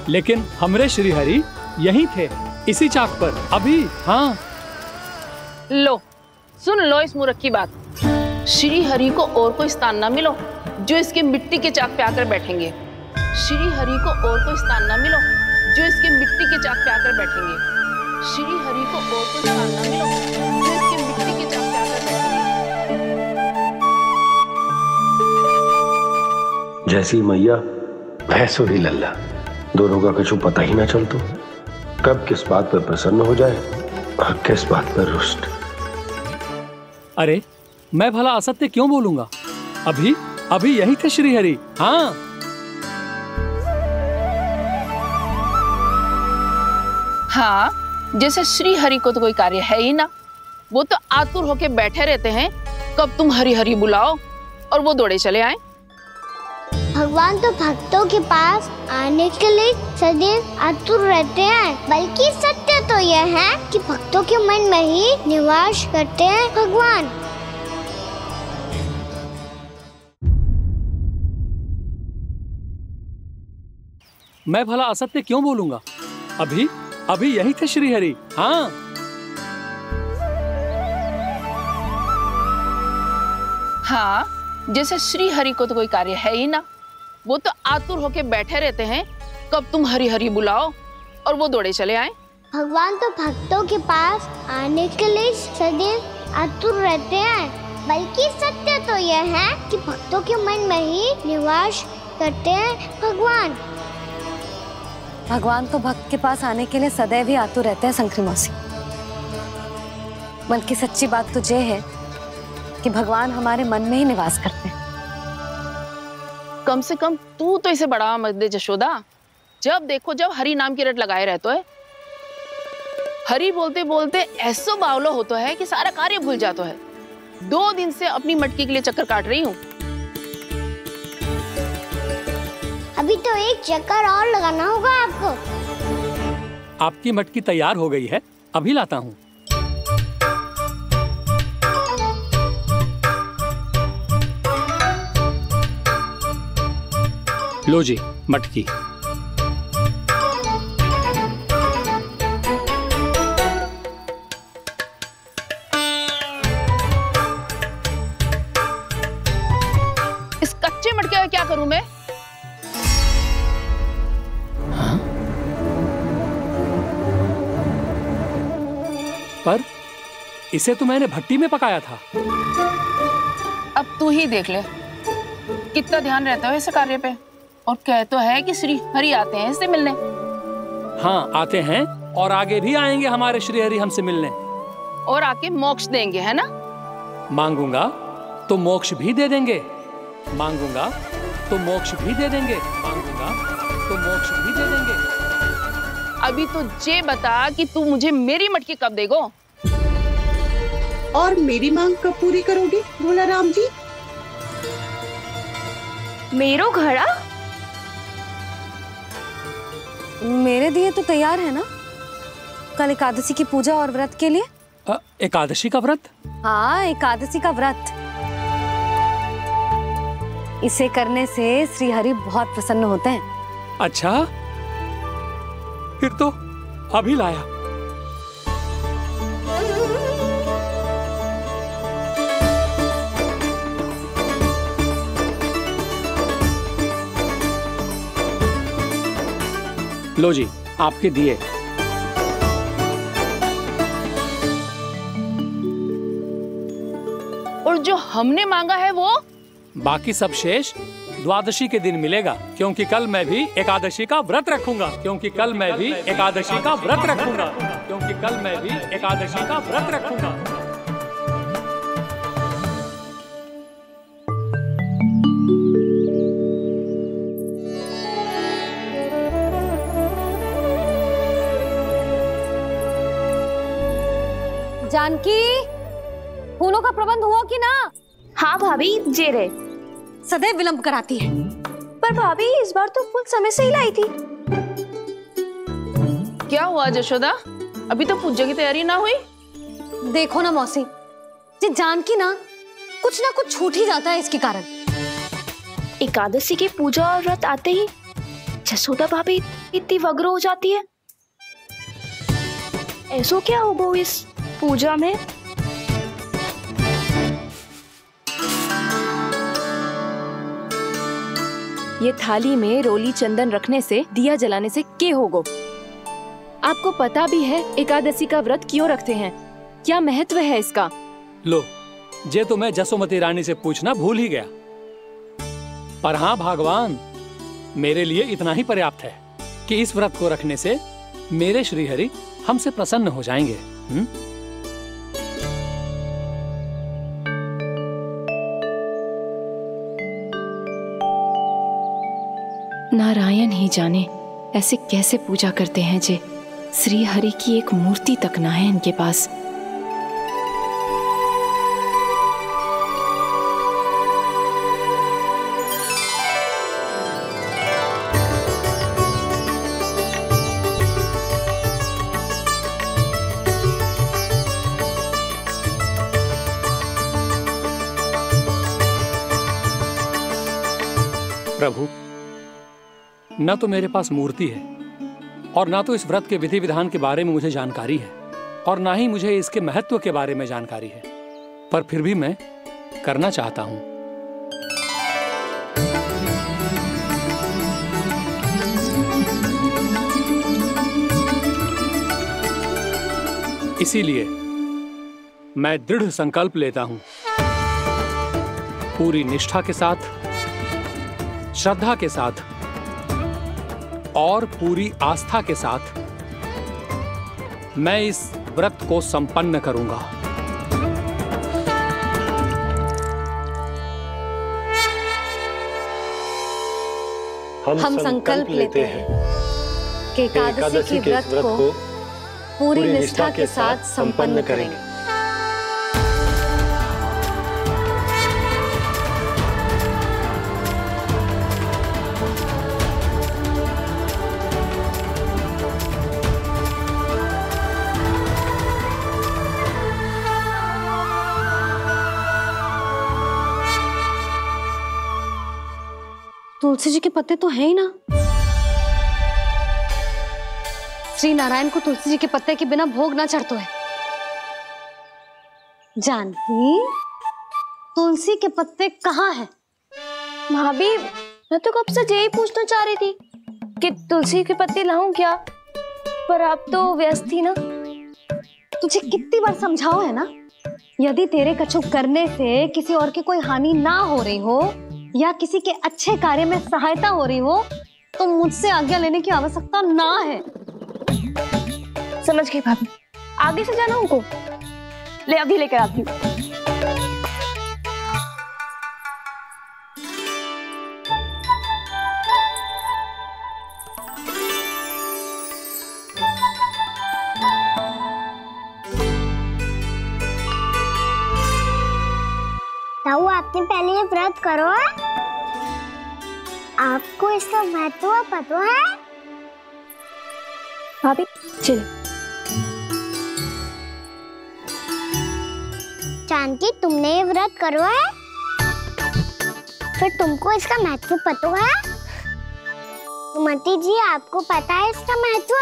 लेकिन हमरे श्री हरि यहीं थे, इसी चाक पर अभी। हाँ। लो सुन लो इस मूर्ख की बात। श्री हरि को और कोई स्थान ना मिलो जो इसके मिट्टी के चाक पे आकर बैठेंगे। श्री हरि को और कोई स्थान ना मिलो जो इसके मिट्टी के चाक पे आकर बैठेंगे। श्री हरि को और कोई स्थान ना मिलो जो इसके मिट्टी के चाक पे आकर बैठेंगे। जैसी मैया वैसुरी लल्ला, दोनों का कुछ पता ही ना चलतो, कब किस बात पर प्रसन्न हो जाए और किस बात पर रुष्ट। अरे मैं भला असत्य क्यों बोलूंगा? अभी अभी यही थे श्री हरि। हाँ। हाँ, जैसे श्री हरि को तो कोई कार्य है ही ना, वो तो आतुर होके बैठे रहते हैं कब तुम हरि हरि बुलाओ और वो दौड़े चले आए। भगवान तो भक्तों के पास आने के लिए सदैव आतुर रहते हैं, बल्कि सत्य तो यह है कि भक्तों के मन में ही निवास करते हैं भगवान। मैं भला असत्य क्यों बोलूंगा? अभी अभी यही थे श्री हरि। हाँ। हाँ, जैसे श्री हरि को तो कोई कार्य है ही ना, वो तो आतुर होके बैठे रहते हैं कब तुम हरि हरि बुलाओ और वो दौड़े चले आए। भगवान तो भक्तों के पास आने के लिए सदैव आतुर रहते हैं, बल्कि सत्य तो यह है कि भक्तों के मन में ही निवास करते हैं भगवान। भगवान तो भक्त के पास आने के लिए सदैव ही आतुर रहते हैं शंकरी मौसी। बल्कि सच्ची बात तो ये है कि भगवान हमारे मन में ही निवास करते हैं। कम से कम तू तो इसे बढ़ावा मत दे जशोदा। जब देखो जब हरि नाम की रट लगाए रहते है। हरि बोलते बोलते ऐसो बावलो होता है कि सारा कार्य भूल जाता है। 2 दिन से अपनी मटकी के लिए चक्कर काट रही हूँ। अभी तो एक चक्कर और लगाना होगा आपको। आपकी मटकी तैयार हो गई है, अभी लाता हूँ। लो जी मटकी। इस कच्चे मटके का क्या करूं मैं? पर इसे तो मैंने भट्टी में पकाया था। अब तू ही देख ले कितना ध्यान रहता है इस कार्य पे। और कह तो है कि श्री हरि आते हैं इससे मिलने। हाँ आते हैं और आगे भी आएंगे हमारे श्री हरि हमसे मिलने। और आके मोक्ष देंगे, है ना? मांगूंगा तो मोक्ष भी दे देंगे, मांगूंगा तो मोक्ष भी दे देंगे, मांगूंगा तो मोक्ष भी दे देंगे। अभी तो ये बता कि तू मुझे मेरी मटकी कब देगो? और मेरी मांग कब पूरी करोगे भोला राम जी? मेरो घड़ा मेरे दिए तो तैयार है ना? कल एकादशी की पूजा और व्रत के लिए। एकादशी का व्रत? हाँ, एकादशी का व्रत। इसे करने से श्री हरि बहुत प्रसन्न होते हैं। अच्छा, फिर तो अभी लाया। लो जी आपके दिए। और जो हमने मांगा है वो? बाकी सब शेष द्वादशी के दिन मिलेगा, क्योंकि कल मैं भी एकादशी का व्रत रखूंगा, क्योंकि कल मैं भी एकादशी का व्रत रखूंगा, क्योंकि कल मैं भी एकादशी का व्रत रखूंगा। जानकी, फूलों का प्रबंध हुआ कि ना? हाँ भाभी, जे रे। सदैव विलंब कराती है। पर भाभी इस बार तो फूल समय से ही लाई थी। क्या हुआ जशोदा? अभी तो पूजा की तैयारी ना हुई? देखो ना मौसी, ये जानकी ना कुछ छूट ही जाता है इसके कारण। एकादशी की पूजा और व्रत आते ही जसोदा भाभी इतनी वग्र हो जाती है। ऐसो क्या होगा इस पूजा में? ये थाली में रोली चंदन रखने से, दिया जलाने से के होगो? आपको पता भी है एकादशी का व्रत क्यों रखते हैं? क्या महत्व है इसका? लो, जे तो मैं जसोमती रानी से पूछना भूल ही गया। पर हाँ भगवान, मेरे लिए इतना ही पर्याप्त है कि इस व्रत को रखने से मेरे श्रीहरि हमसे प्रसन्न हो जाएंगे। नारायण ही जाने ऐसे कैसे पूजा करते हैं जे श्री हरि की एक मूर्ति तक ना है इनके पास। प्रभु, न तो मेरे पास मूर्ति है और ना तो इस व्रत के विधि विधान के बारे में मुझे जानकारी है और ना ही मुझे इसके महत्व के बारे में जानकारी है, पर फिर भी मैं करना चाहता हूं। इसीलिए मैं दृढ़ संकल्प लेता हूं, पूरी निष्ठा के साथ, श्रद्धा के साथ और पूरी आस्था के साथ मैं इस व्रत को संपन्न करूंगा। हम संकल्प लेते हैं कि एकादशी के व्रत को पूरी निष्ठा के साथ संपन्न करेंगे। तुलसी जी के पत्ते तो हैं ही ना। श्री नारायण को तुलसी जी के पत्ते के बिना भोग ना चढ़तो है। जानकी, तुलसी के पत्ते कहाँ हैं? भाभी, मैं तो कब से यही पूछना चाह रही थी कि तुलसी के पत्ते लाऊं क्या, पर आप तो व्यस्त थी ना। तुझे कितनी बार समझाओ है ना, यदि तेरे कछु करने से किसी और की कोई हानि ना हो रही हो या किसी के अच्छे कार्य में सहायता हो रही हो तो मुझसे आज्ञा लेने की आवश्यकता ना है। समझ गई भाभी, आगे से जाना उनको। ले अभी लेकर आती हूँ। ताऊ, आपने पहले ये व्रत करो है? आपको इसका महत्व पता है? भाभी चलो। जानकी, तुमने ये व्रत करो है? फिर तुमको इसका महत्व पता है? सुमति जी, आपको पता है इसका महत्व?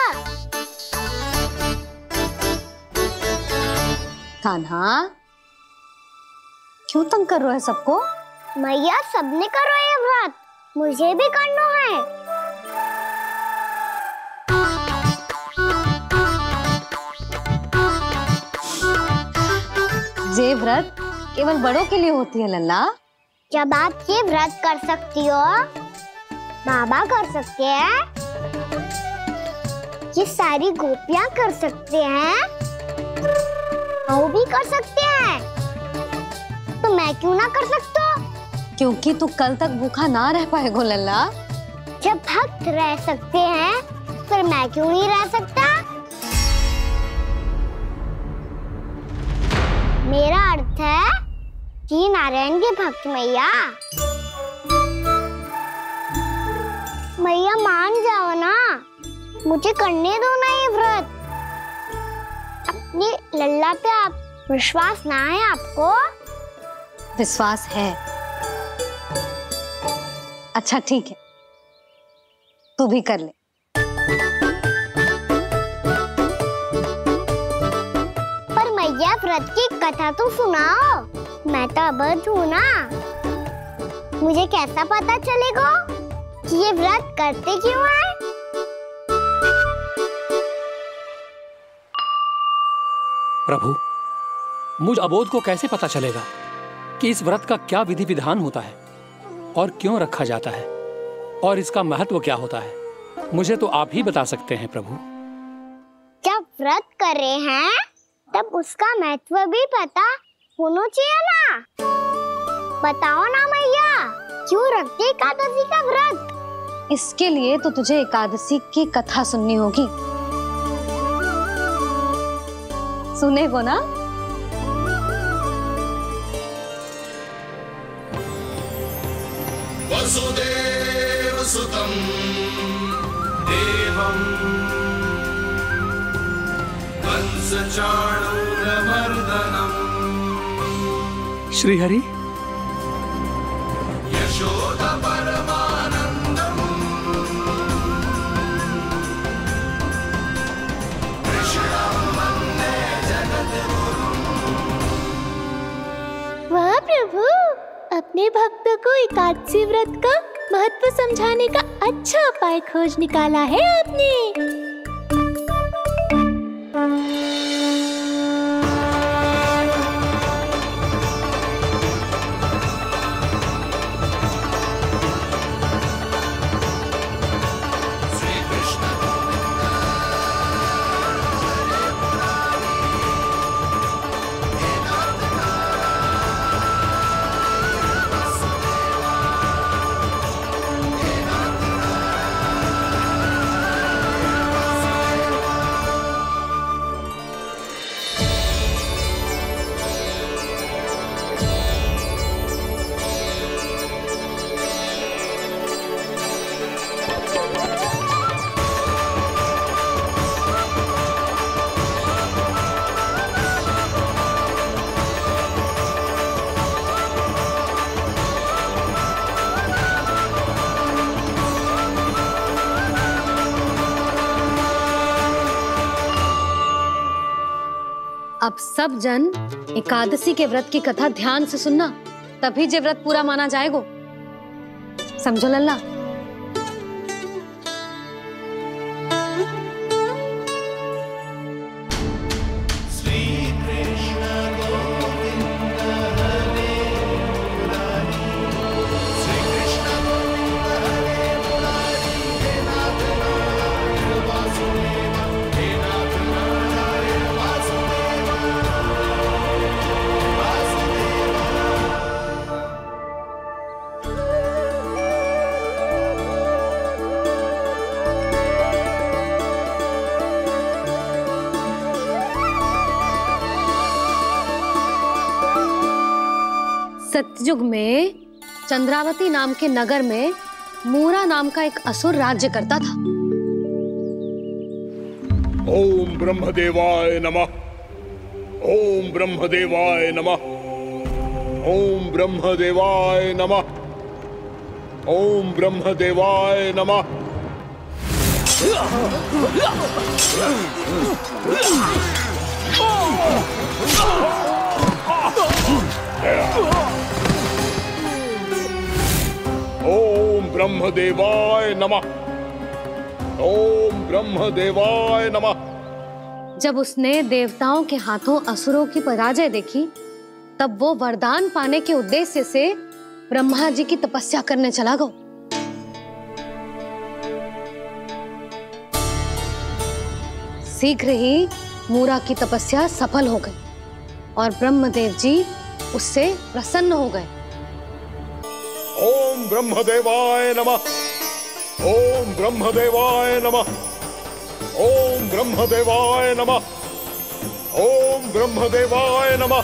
कान्हा, क्यों तंग कर रहे हो सबको? मैया, सबने करो ये व्रत, मुझे भी करना है। ये व्रत केवल बड़ों के लिए होती है लल्ला। जब आप ये व्रत कर सकती हो, बाबा कर सकते हैं, ये सारी गोपियां कर सकते हैं, वो भी कर सकते हैं, तो मैं क्यों ना कर सकता? क्योंकि तू कल तक भूखा ना रह पाएगा लल्ला। जब भक्त रह सकते हैं, फिर मैं क्यों नहीं रह सकता? मेरा अर्थ है कि नारायण के भक्त मैया, मैया मान जाओ ना, मुझे करने दो ना ये व्रत। अपनी लल्ला पे आप विश्वास ना है आपको? विश्वास है। अच्छा ठीक है, तू भी कर ले। व्रत की कथा तो सुनाओ, मैं तो अबध हूँ ना। मुझे कैसा पता चलेगा कि ये व्रत करते क्यों हैं? प्रभु, मुझ अबोध को कैसे पता चलेगा कि इस व्रत का क्या विधि विधान होता है और क्यों रखा जाता है और इसका महत्व क्या होता है? मुझे तो आप ही बता सकते हैं प्रभु। जब व्रत कर रहे हैं तब उसका महत्व भी पता होना चाहिए ना। बताओ ना मैया, क्यों रखते एकादशी का व्रत? इसके लिए तो तुझे एकादशी की कथा सुननी होगी। सुनेगो ना? वसुदेव सुतं देवं कंसचाणूरमर्दनम् श्रीहरि, यशोदा परमानंदम् कृष्णं वन्दे जगद्गुरुम्। वाह प्रभु, अपने भक्तों को एकादशी व्रत का महत्व समझाने का अच्छा उपाय खोज निकाला है आपने। अब सब जन एकादशी के व्रत की कथा ध्यान से सुनना, तभी जे व्रत पूरा माना जाएगा। समझो लल्ला? सतयुग में चंद्रावती नाम के नगर में मूरा नाम का एक असुर राज्य करता था। ओम ब्रह्मदेवाय नमः। ओम ब्रह्मदेवाय नमः। ओम ब्रह्मदेवाय नमः। ओम ब्रह्मदेवाय नमः। ओम ब्रह्मदेवाय नमः। ओम ब्रह्मदेवाय नमः। जब उसने देवताओं के हाथों असुरों की पराजय देखी, तब वो वरदान पाने के उद्देश्य से ब्रह्मा जी की तपस्या करने चला गया। शीघ्र ही मूरा की तपस्या सफल हो गई और ब्रह्मदेव जी उससे प्रसन्न हो गए। ओम ब्रह्मदेवाय नमः। ओम ब्रह्मदेवाय नमः। ओम ब्रह्मदेवाय नमः। ओम ब्रह्मदेवाय नमः।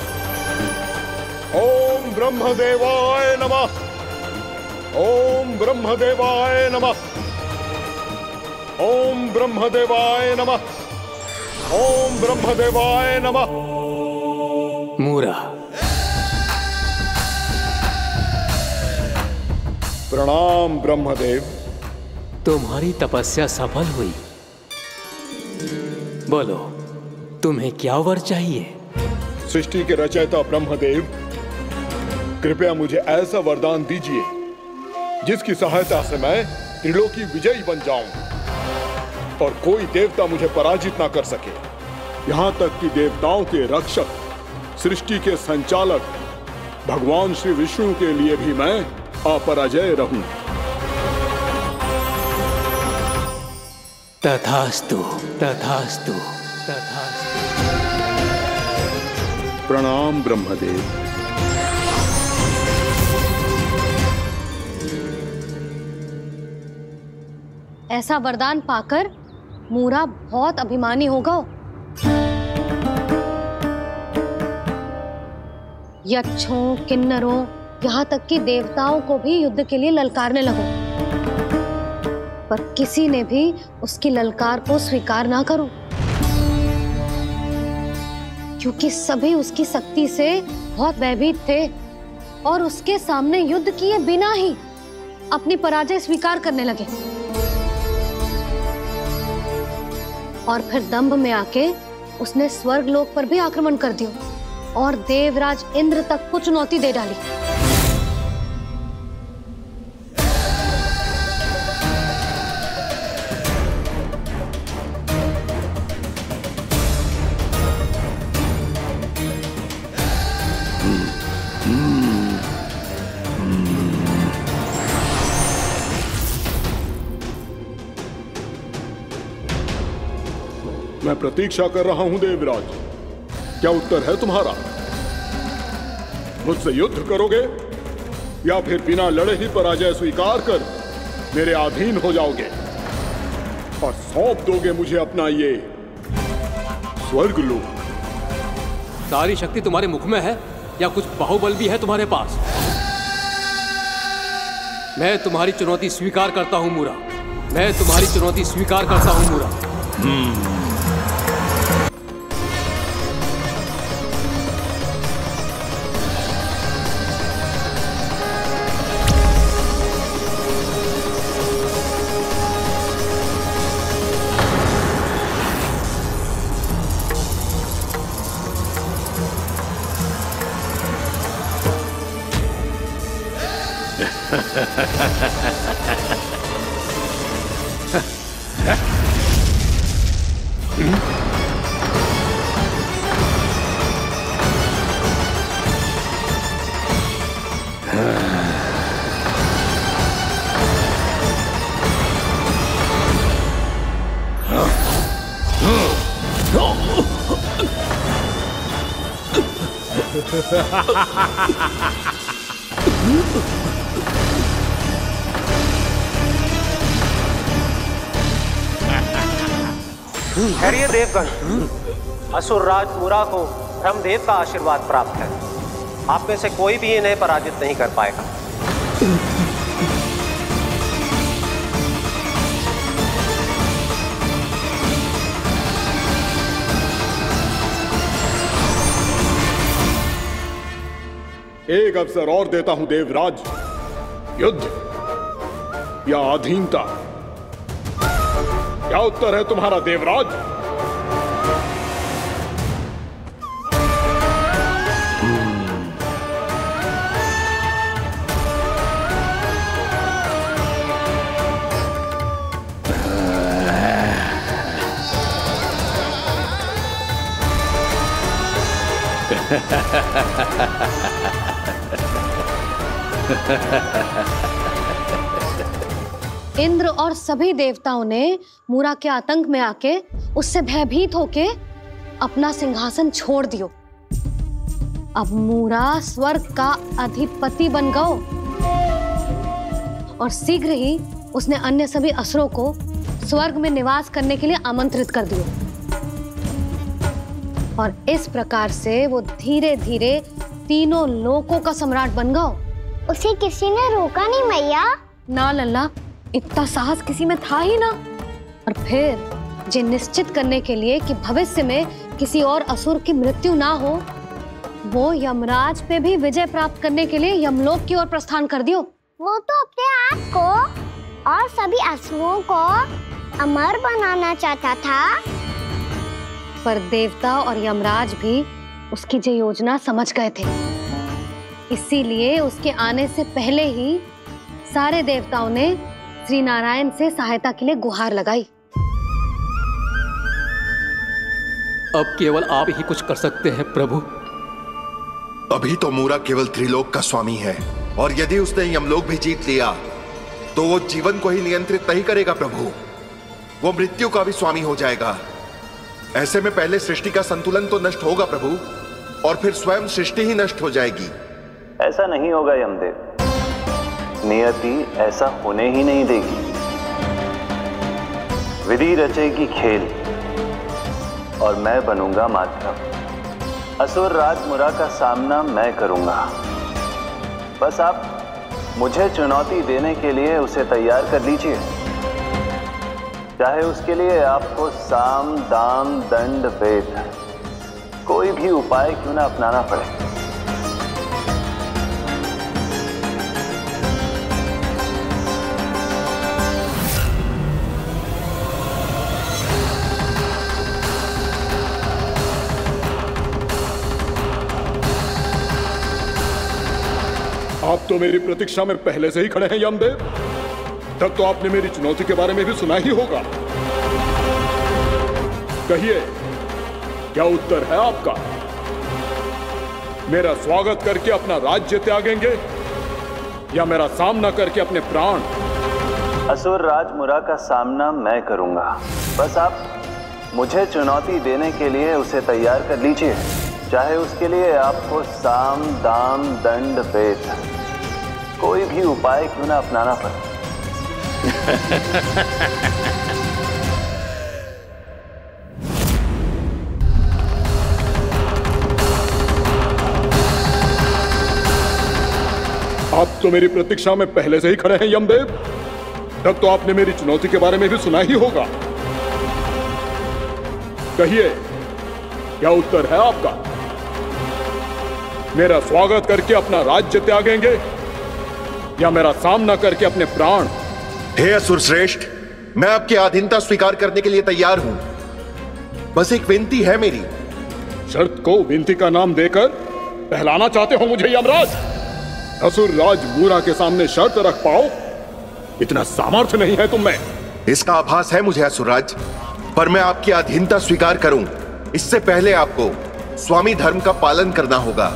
ओम ब्रह्मदेवाय नमः। ओम ब्रह्मदेवाय नमः। ओम ब्रह्मदेवाय नमः। ओम ब्रह्मदेवाय नमः। मूरा, प्रणाम ब्रह्मदेव। तुम्हारी तपस्या सफल हुई। बोलो, तुम्हें क्या वर चाहिए? सृष्टि के रचयिता ब्रह्मदेव, कृपया मुझे ऐसा वरदान दीजिए जिसकी सहायता से मैं त्रिलोकी विजयी बन जाऊं और कोई देवता मुझे पराजित ना कर सके। यहां तक कि देवताओं के रक्षक, सृष्टि के संचालक भगवान श्री विष्णु के लिए भी मैं अपराजय रहूं। तथास्तु, तथास्तु, तथास्तु। प्रणाम ब्रह्मदेव। ऐसा वरदान पाकर मूरा बहुत अभिमानी होगा। यक्षों, किन्नरों, यहाँ तक कि देवताओं को भी युद्ध के लिए ललकारने लगो, पर किसी ने भी उसकी ललकार को स्वीकार ना करो, क्योंकि सभी उसकी शक्ति से बहुत भयभीत थे और उसके सामने युद्ध किए बिना ही अपनी पराजय स्वीकार करने लगे। और फिर दंभ में आके उसने स्वर्ग लोक पर भी आक्रमण कर दिया और देवराज इंद्र तक को चुनौती दे डाली। मैं प्रतीक्षा कर रहा हूं देवराज, क्या उत्तर है तुम्हारा? मुझसे युद्ध करोगे या फिर बिना लड़े ही पराजय स्वीकार कर मेरे अधीन हो जाओगे और सौंप दोगे मुझे अपना ये स्वर्ग लोक? सारी शक्ति तुम्हारे मुख में है या कुछ बाहुबल भी है तुम्हारे पास? मैं तुम्हारी चुनौती स्वीकार करता हूं मूरा, मैं तुम्हारी चुनौती स्वीकार करता हूं मूरा। खैरिए देवगण, असुर राज मूरा को ब्रह्मदेव का आशीर्वाद प्राप्त है। आप में से कोई भी इन्हें पराजित नहीं कर पाएगा। एक अवसर और देता हूं देवराज, युद्ध या अधीनता, क्या उत्तर है तुम्हारा देवराज? इंद्र और सभी देवताओं ने मूरा के आतंक में आके उससे भयभीत होके अपना सिंहासन छोड़ दियो। अब मूरा स्वर्ग का अधिपति बन गयो और शीघ्र ही उसने अन्य सभी असुरों को स्वर्ग में निवास करने के लिए आमंत्रित कर दियो। और इस प्रकार से वो धीरे धीरे तीनों लोकों का सम्राट बन गयो। उसे किसी ने रोका नहीं मैया? ना लल्ला, इतना साहस किसी में था ही ना। और फिर ये निश्चित करने के लिए कि भविष्य में किसी और असुर की मृत्यु ना हो, वो यमराज पे भी विजय प्राप्त करने के लिए यमलोक की ओर प्रस्थान कर दियो। वो तो अपने आप को और सभी असुरों को अमर बनाना चाहता था। पर देवता और यमराज भी उसकी जो योजना समझ गए थे, इसीलिए उसके आने से पहले ही सारे देवताओं ने श्री नारायण से सहायता के लिए गुहार लगाई। अब केवल आप ही कुछ कर सकते हैं प्रभु। अभी तो मूरा केवल त्रिलोक का स्वामी है, और यदि उसने यमलोक भी जीत लिया तो वो जीवन को ही नियंत्रित नहीं करेगा प्रभु, वो मृत्यु का भी स्वामी हो जाएगा। ऐसे में पहले सृष्टि का संतुलन तो नष्ट होगा प्रभु, और फिर स्वयं सृष्टि ही नष्ट हो जाएगी। ऐसा नहीं होगा यमदेव, नियति ऐसा होने ही नहीं देगी। विधि रचेगी खेल और मैं बनूंगा माध्यम। असुर राज मुरा का सामना मैं करूंगा। बस आप मुझे चुनौती देने के लिए उसे तैयार कर लीजिए, चाहे उसके लिए आपको साम दाम दंड भेद कोई भी उपाय क्यों ना अपनाना पड़े। आप तो मेरी प्रतीक्षा में पहले से ही खड़े हैं यमदेव। तब तो आपने मेरी चुनौती के बारे में भी सुना ही होगा। कहिए, क्या उत्तर है आपका? मेरा स्वागत करके अपना राज्य त्यागेंगे या मेरा सामना करके अपने प्राण? असुर राज मुरा का सामना मैं करूंगा। बस आप मुझे चुनौती देने के लिए उसे तैयार कर लीजिए, चाहे उसके लिए आपको साम दाम दंड भेद कोई भी उपाय क्यों ना अपनाना पड़े। आप तो मेरी प्रतीक्षा में पहले से ही खड़े हैं यमदेव। तब तो आपने मेरी चुनौती के बारे में भी सुना ही होगा। कहिए, क्या उत्तर है आपका? मेरा स्वागत करके अपना राज्य त्यागेंगे या मेरा सामना करके अपने प्राण? हे असुर श्रेष्ठ, मैं आपकी अधीनता स्वीकार करने के लिए तैयार हूं। बस एक विनती है मेरी। शर्त को विनती का नाम देकर पहलाना चाहते हो मुझे यमराज? असुर राज मूरा के सामने शर्त रख पाओ, इतना सामर्थ्य नहीं है तुम में। इसका आभास है मुझे असुरराज, पर मैं आपकी अधीनता स्वीकार करूं इससे पहले आपको स्वामी धर्म का पालन करना होगा।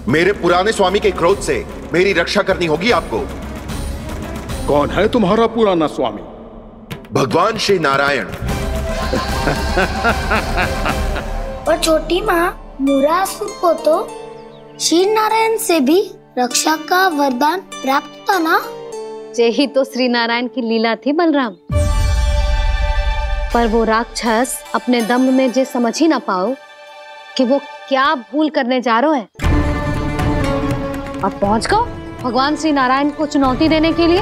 मेरे पुराने स्वामी के क्रोध से मेरी रक्षा करनी होगी आपको। कौन है तुम्हारा पुराना स्वामी? भगवान श्री नारायण। और छोटी माँ मूरासुर को तो श्री नारायण से भी रक्षा का वरदान प्राप्त था ना? यही तो श्री नारायण की लीला थी बलराम। पर वो राक्षस अपने दम में जे समझ ही ना पाओ कि वो क्या भूल करने जा रहा है, और पहुंच गो भगवान श्री नारायण को चुनौती देने के लिए।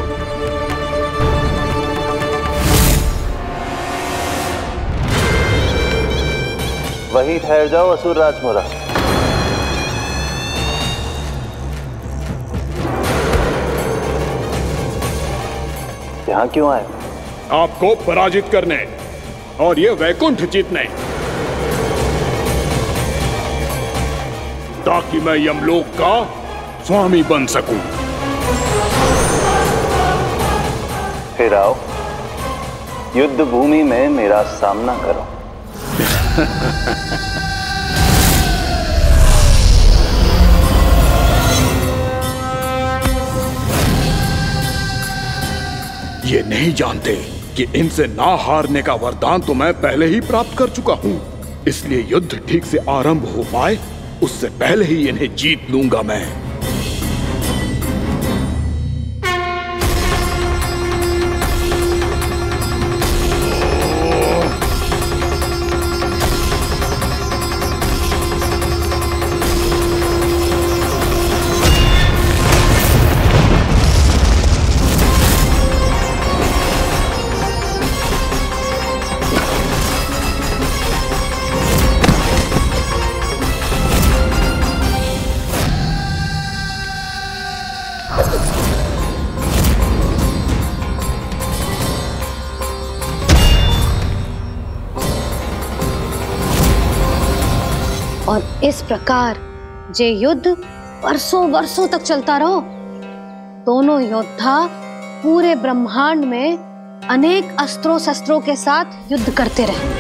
वहीं ठहर जाओ असुर राज मुरा। यहाँ क्यों आए? आपको पराजित करने और ये वैकुंठ जीतने, ताकि मैं यमलोक का स्वामी बन सकूं। फिर आओ, युद्ध भूमि में मेरा सामना करो। ये नहीं जानते कि इनसे ना हारने का वरदान तो मैं पहले ही प्राप्त कर चुका हूं, इसलिए युद्ध ठीक से आरंभ हो पाए उससे पहले ही इन्हें जीत लूंगा मैं। और इस प्रकार ये युद्ध वर्षों वर्षों तक चलता रहो। दोनों योद्धा पूरे ब्रह्मांड में अनेक अस्त्रों शस्त्रों के साथ युद्ध करते रहे।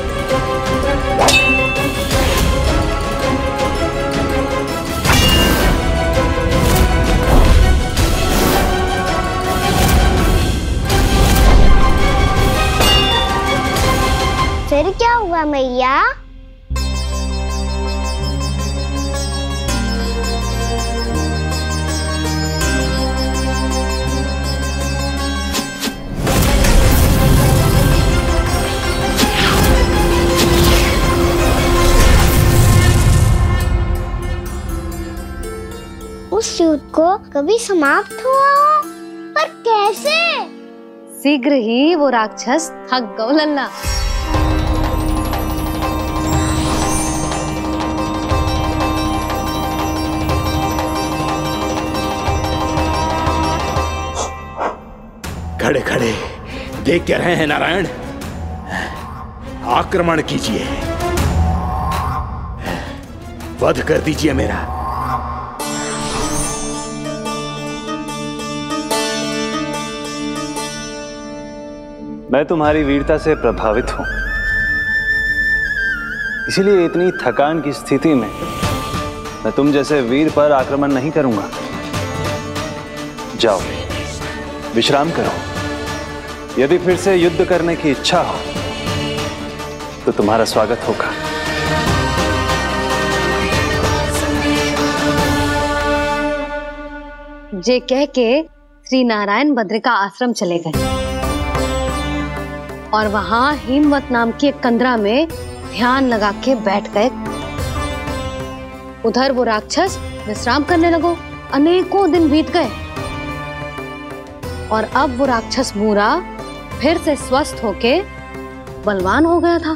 फिर क्या हुआ मैया? उस युद्ध को कभी समाप्त हुआ हो, पर कैसे? शीघ्र ही वो राक्षस थक गौ लल्ला। खड़े खड़े देख क्या रहे हैं नारायण? आक्रमण कीजिए, वध कर दीजिए मेरा। मैं तुम्हारी वीरता से प्रभावित हूं, इसीलिए इतनी थकान की स्थिति में मैं तुम जैसे वीर पर आक्रमण नहीं करूंगा। जाओ विश्राम करो। यदि फिर से युद्ध करने की इच्छा हो तो तुम्हारा स्वागत होगा। जे कह के श्री नारायण बद्रिका आश्रम चले गए और वहां हिमवत नाम की एक कंदरा में ध्यान लगा के बैठ गए। उधर वो राक्षस विश्राम करने लगो। अनेकों दिन बीत गए और अब वो राक्षस मूरा फिर से स्वस्थ होके बलवान हो गया था।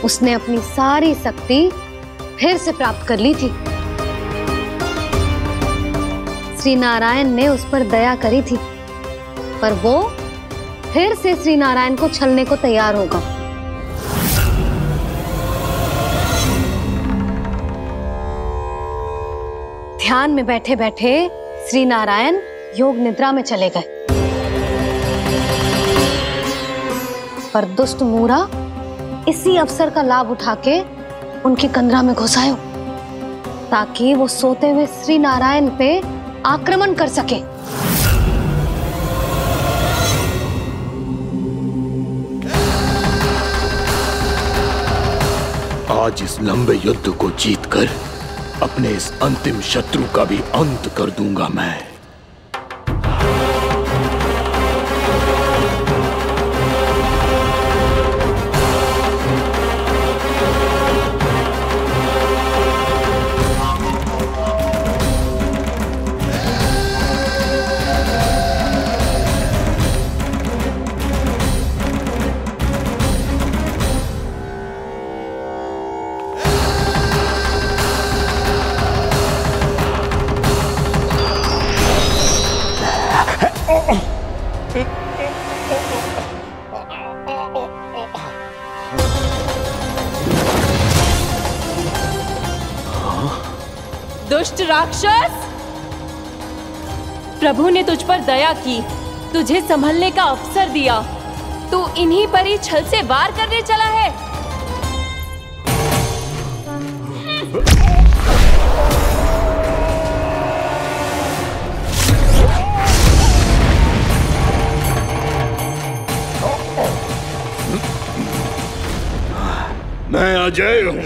उसने अपनी सारी शक्ति फिर से प्राप्त कर ली थी। श्री नारायण ने उस पर दया करी थी, पर वो फिर से श्री नारायण को छलने को तैयार होगा। ध्यान में बैठे बैठे श्री नारायण योग निद्रा में चले गए, पर दुष्ट मूरा इसी अवसर का लाभ उठा के उनकी कंदरा में घुस आयो ताकि वो सोते हुए श्री नारायण पे आक्रमण कर सके। आज इस लंबे युद्ध को जीतकर अपने इस अंतिम शत्रु का भी अंत कर दूंगा मैं। दुष्ट राक्षस, प्रभु ने तुझ पर दया की, तुझे संभलने का अवसर दिया। तू इन्हीं पर ही छल से वार करने चला है। मैं अजय हूँ,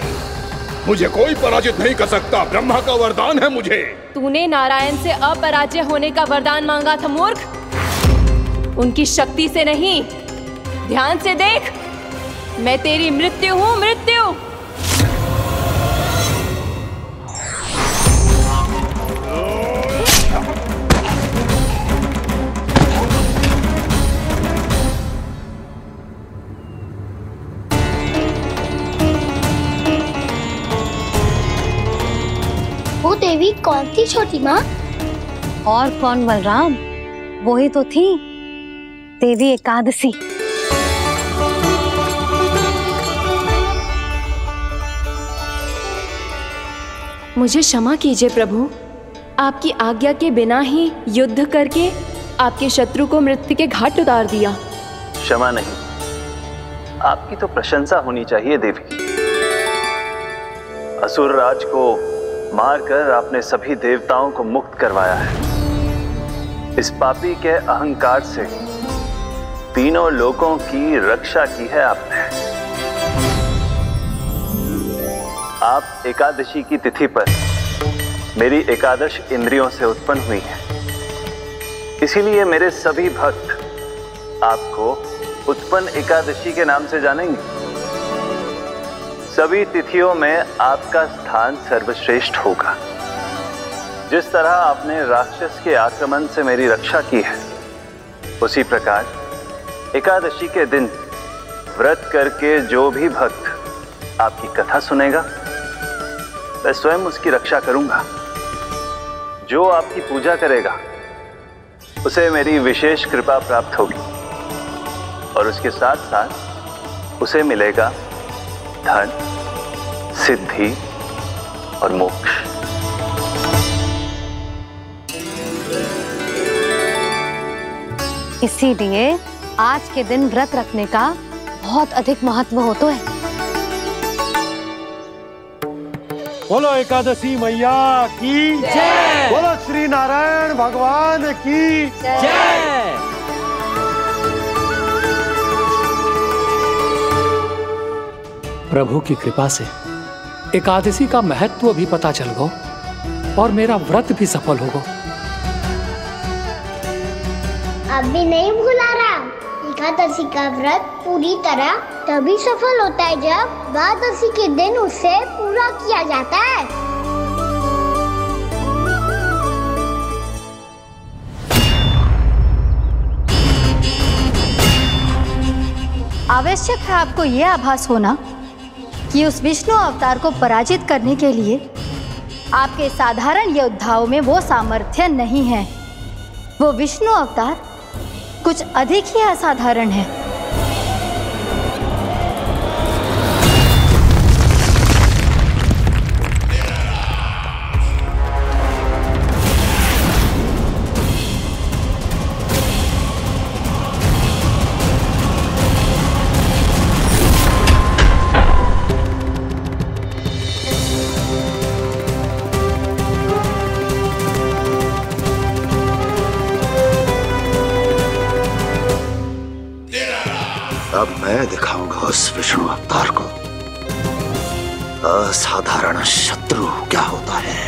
मुझे कोई पराजित नहीं कर सकता। ब्रह्मा का वरदान है मुझे। तूने नारायण से अपराजय होने का वरदान मांगा था मूर्ख। उनकी शक्ति से नहीं, ध्यान से देख। मैं तेरी मृत्यु हूँ, मृत्यु। वो देवी कौन थी छोटी माँ? और कौन बलराम, वो ही तो थी देवी एकादशी। मुझे क्षमा कीजिए प्रभु, आपकी आज्ञा के बिना ही युद्ध करके आपके शत्रु को मृत्यु के घाट उतार दिया। क्षमा नहीं, आपकी तो प्रशंसा होनी चाहिए देवी। असुर राज को मारकर आपने सभी देवताओं को मुक्त करवाया है। इस पापी के अहंकार से तीनों लोकों की रक्षा की है आपने। आप एकादशी की तिथि पर मेरी एकादश इंद्रियों से उत्पन्न हुई हैं। इसीलिए मेरे सभी भक्त आपको उत्पन्न एकादशी के नाम से जानेंगे। सभी तिथियों में आपका स्थान सर्वश्रेष्ठ होगा। जिस तरह आपने राक्षस के आक्रमण से मेरी रक्षा की है, उसी प्रकार एकादशी के दिन व्रत करके जो भी भक्त आपकी कथा सुनेगा, मैं स्वयं उसकी रक्षा करूंगा। जो आपकी पूजा करेगा उसे मेरी विशेष कृपा प्राप्त होगी और उसके साथ साथ उसे मिलेगा धन, सिद्धि और मोक्ष। इसीलिए आज के दिन व्रत रखने का बहुत अधिक महत्व होता है। बोलो एकादशी मैया की जय। बोलो श्री नारायण भगवान की जय। प्रभु की कृपा से एकादशी का महत्व भी पता चल गो और मेरा व्रत भी सफल होगा। अभी नहीं भूला राम, एकादशी का व्रत पूरी तरह तभी सफल होता है जब द्वादशी के दिन उसे पूरा किया जाता है। आवश्यक है आपको यह आभास होना कि उस विष्णु अवतार को पराजित करने के लिए आपके साधारण योद्धाओं में वो सामर्थ्य नहीं है। वो विष्णु अवतार कुछ अधिक ही असाधारण है। अब मैं दिखाऊंगा उस विष्णु अवतार को असाधारण शत्रु क्या होता है।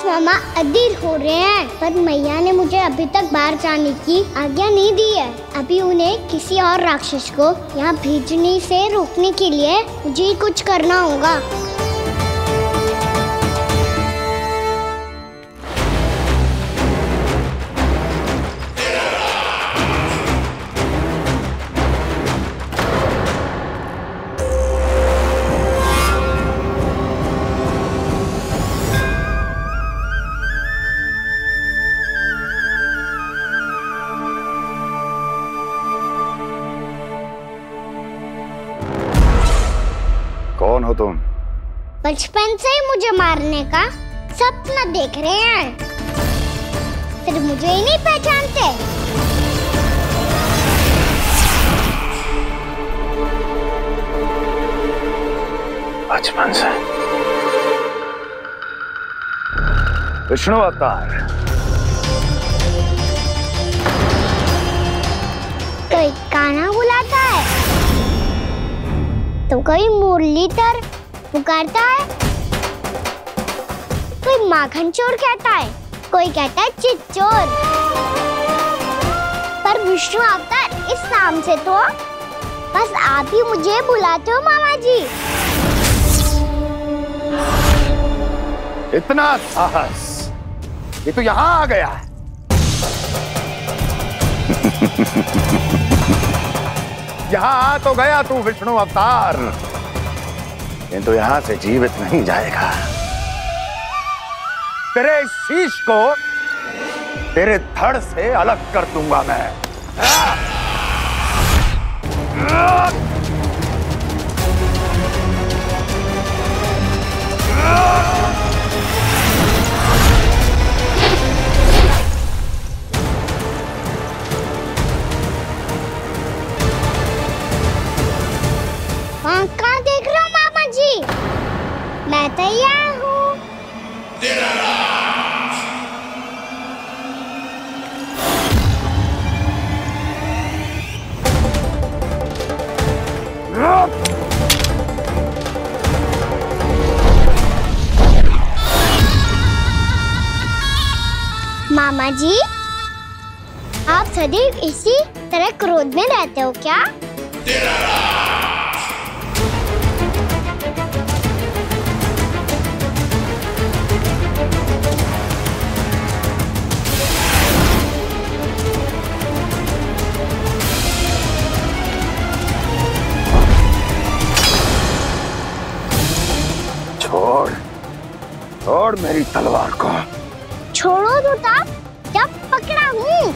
मामा अधीर हो रहे हैं, पर मैया ने मुझे अभी तक बाहर जाने की आज्ञा नहीं दी है। अभी उन्हें किसी और राक्षस को यहाँ भेजने से रोकने के लिए मुझे ही कुछ करना होगा। कौन हो तुम? बचपन से ही मुझे मारने का सपना देख रहे हैं, फिर मुझे ही नहीं पहचानते। बचपन से विष्णु अवतार। कोई कान्हा बुलाता है तो कोई मुरलीधर पुकारता है, कोई माखन चोर कहता है, कोई कहता है चिच्चोर। पर विष्णु अवतार इस नाम से तो बस आप ही मुझे बुलाते हो मामा जी। इतना साहस ये तो यहां आ गया है। यहां आ तो गया तू विष्णु अवतार, किंतु यहां से जीवित नहीं जाएगा। तेरे शीश को तेरे धड़ से अलग कर दूंगा मैं। कहाँ देख रहे हो मामा जी? मैं तैयार हूँ। मामा जी, आप सदैव इसी तरह क्रोध में रहते हो क्या? छोड़ छोड़ मेरी तलवार को। छोड़ो तो तब जब पकड़ा हूँ।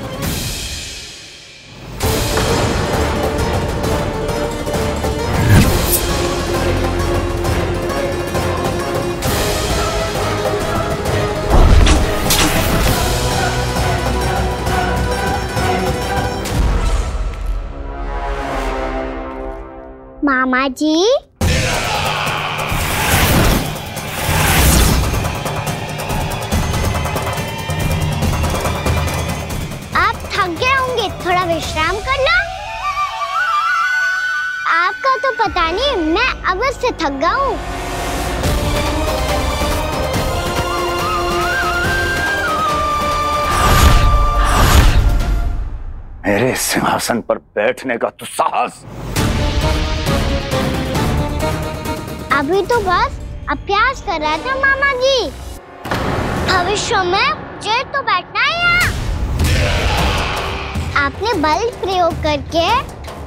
मामा जी, थोड़ा विश्राम कर लो। आपका तो पता नहीं, मैं अवश्य थक गया हूँ। मेरे सिंहासन पर बैठने का तो साहस। अभी तो बस अभ्यास कर रहा था मामा जी। भविष्य में मुझे तो बैठना है यहाँ। आपने बल प्रयोग करके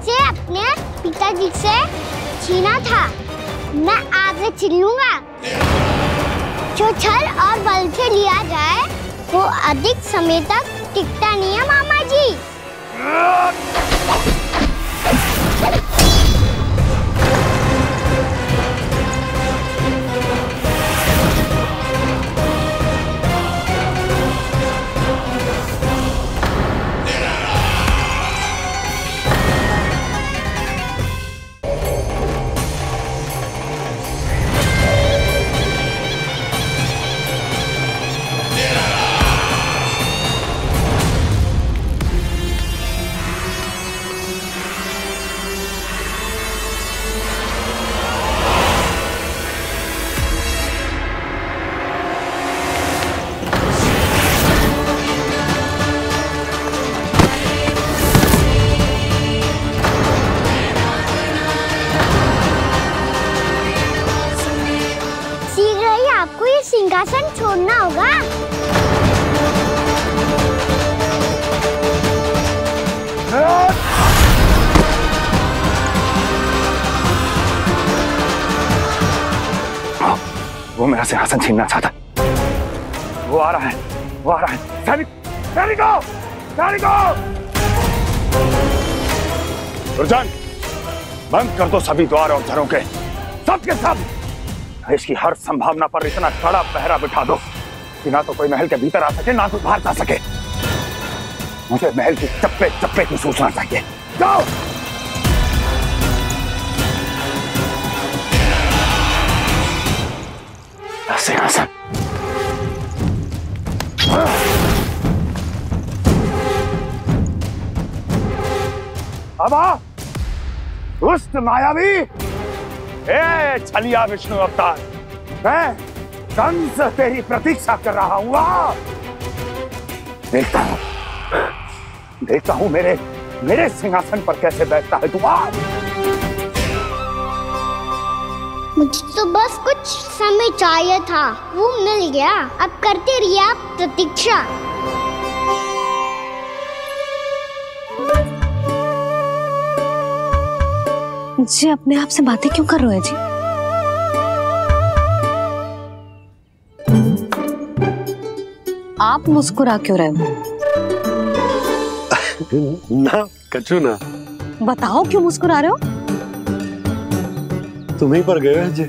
से अपने पिताजी से छीना था। मैं आपसे छीन लूंगा। जो छल और बल से लिया जाए वो अधिक समय तक टिकता नहीं है मामा जी। आपको ये सिंहासन छोड़ना होगा। वो मेरा सिंहासन छीनना चाहता। वो आ रहा है, वो आ रहा है। सैनिकों, दुर्जन, बंद कर दो सभी द्वार और झरों के, सब के सब। इसकी हर संभावना पर इतना कड़ा पहरा बिठा दो कि ना तो कोई महल के भीतर आ सके, ना कोई बाहर जा सके। मुझे महल की चप्पे चप्पे की सूचना चाहिए। जाओ। सिंहासन। अब आ, दुष्ट मायावी, ए छलिया विष्णु अवतार, मैं कंस तेरी प्रतीक्षा कर रहा हूँ। देखता हूँ मेरे सिंहासन पर कैसे बैठता है तू। मुझे तो बस कुछ समय चाहिए था, वो मिल गया। अब करते रहिए आप प्रतीक्षा। जी अपने आप से बातें क्यों कर रहे हो जी? आप मुस्कुरा क्यों रहे हो? ना कछु ना। बताओ क्यों मुस्कुरा रहे हो? तुम्हीं पर गए हैं जी।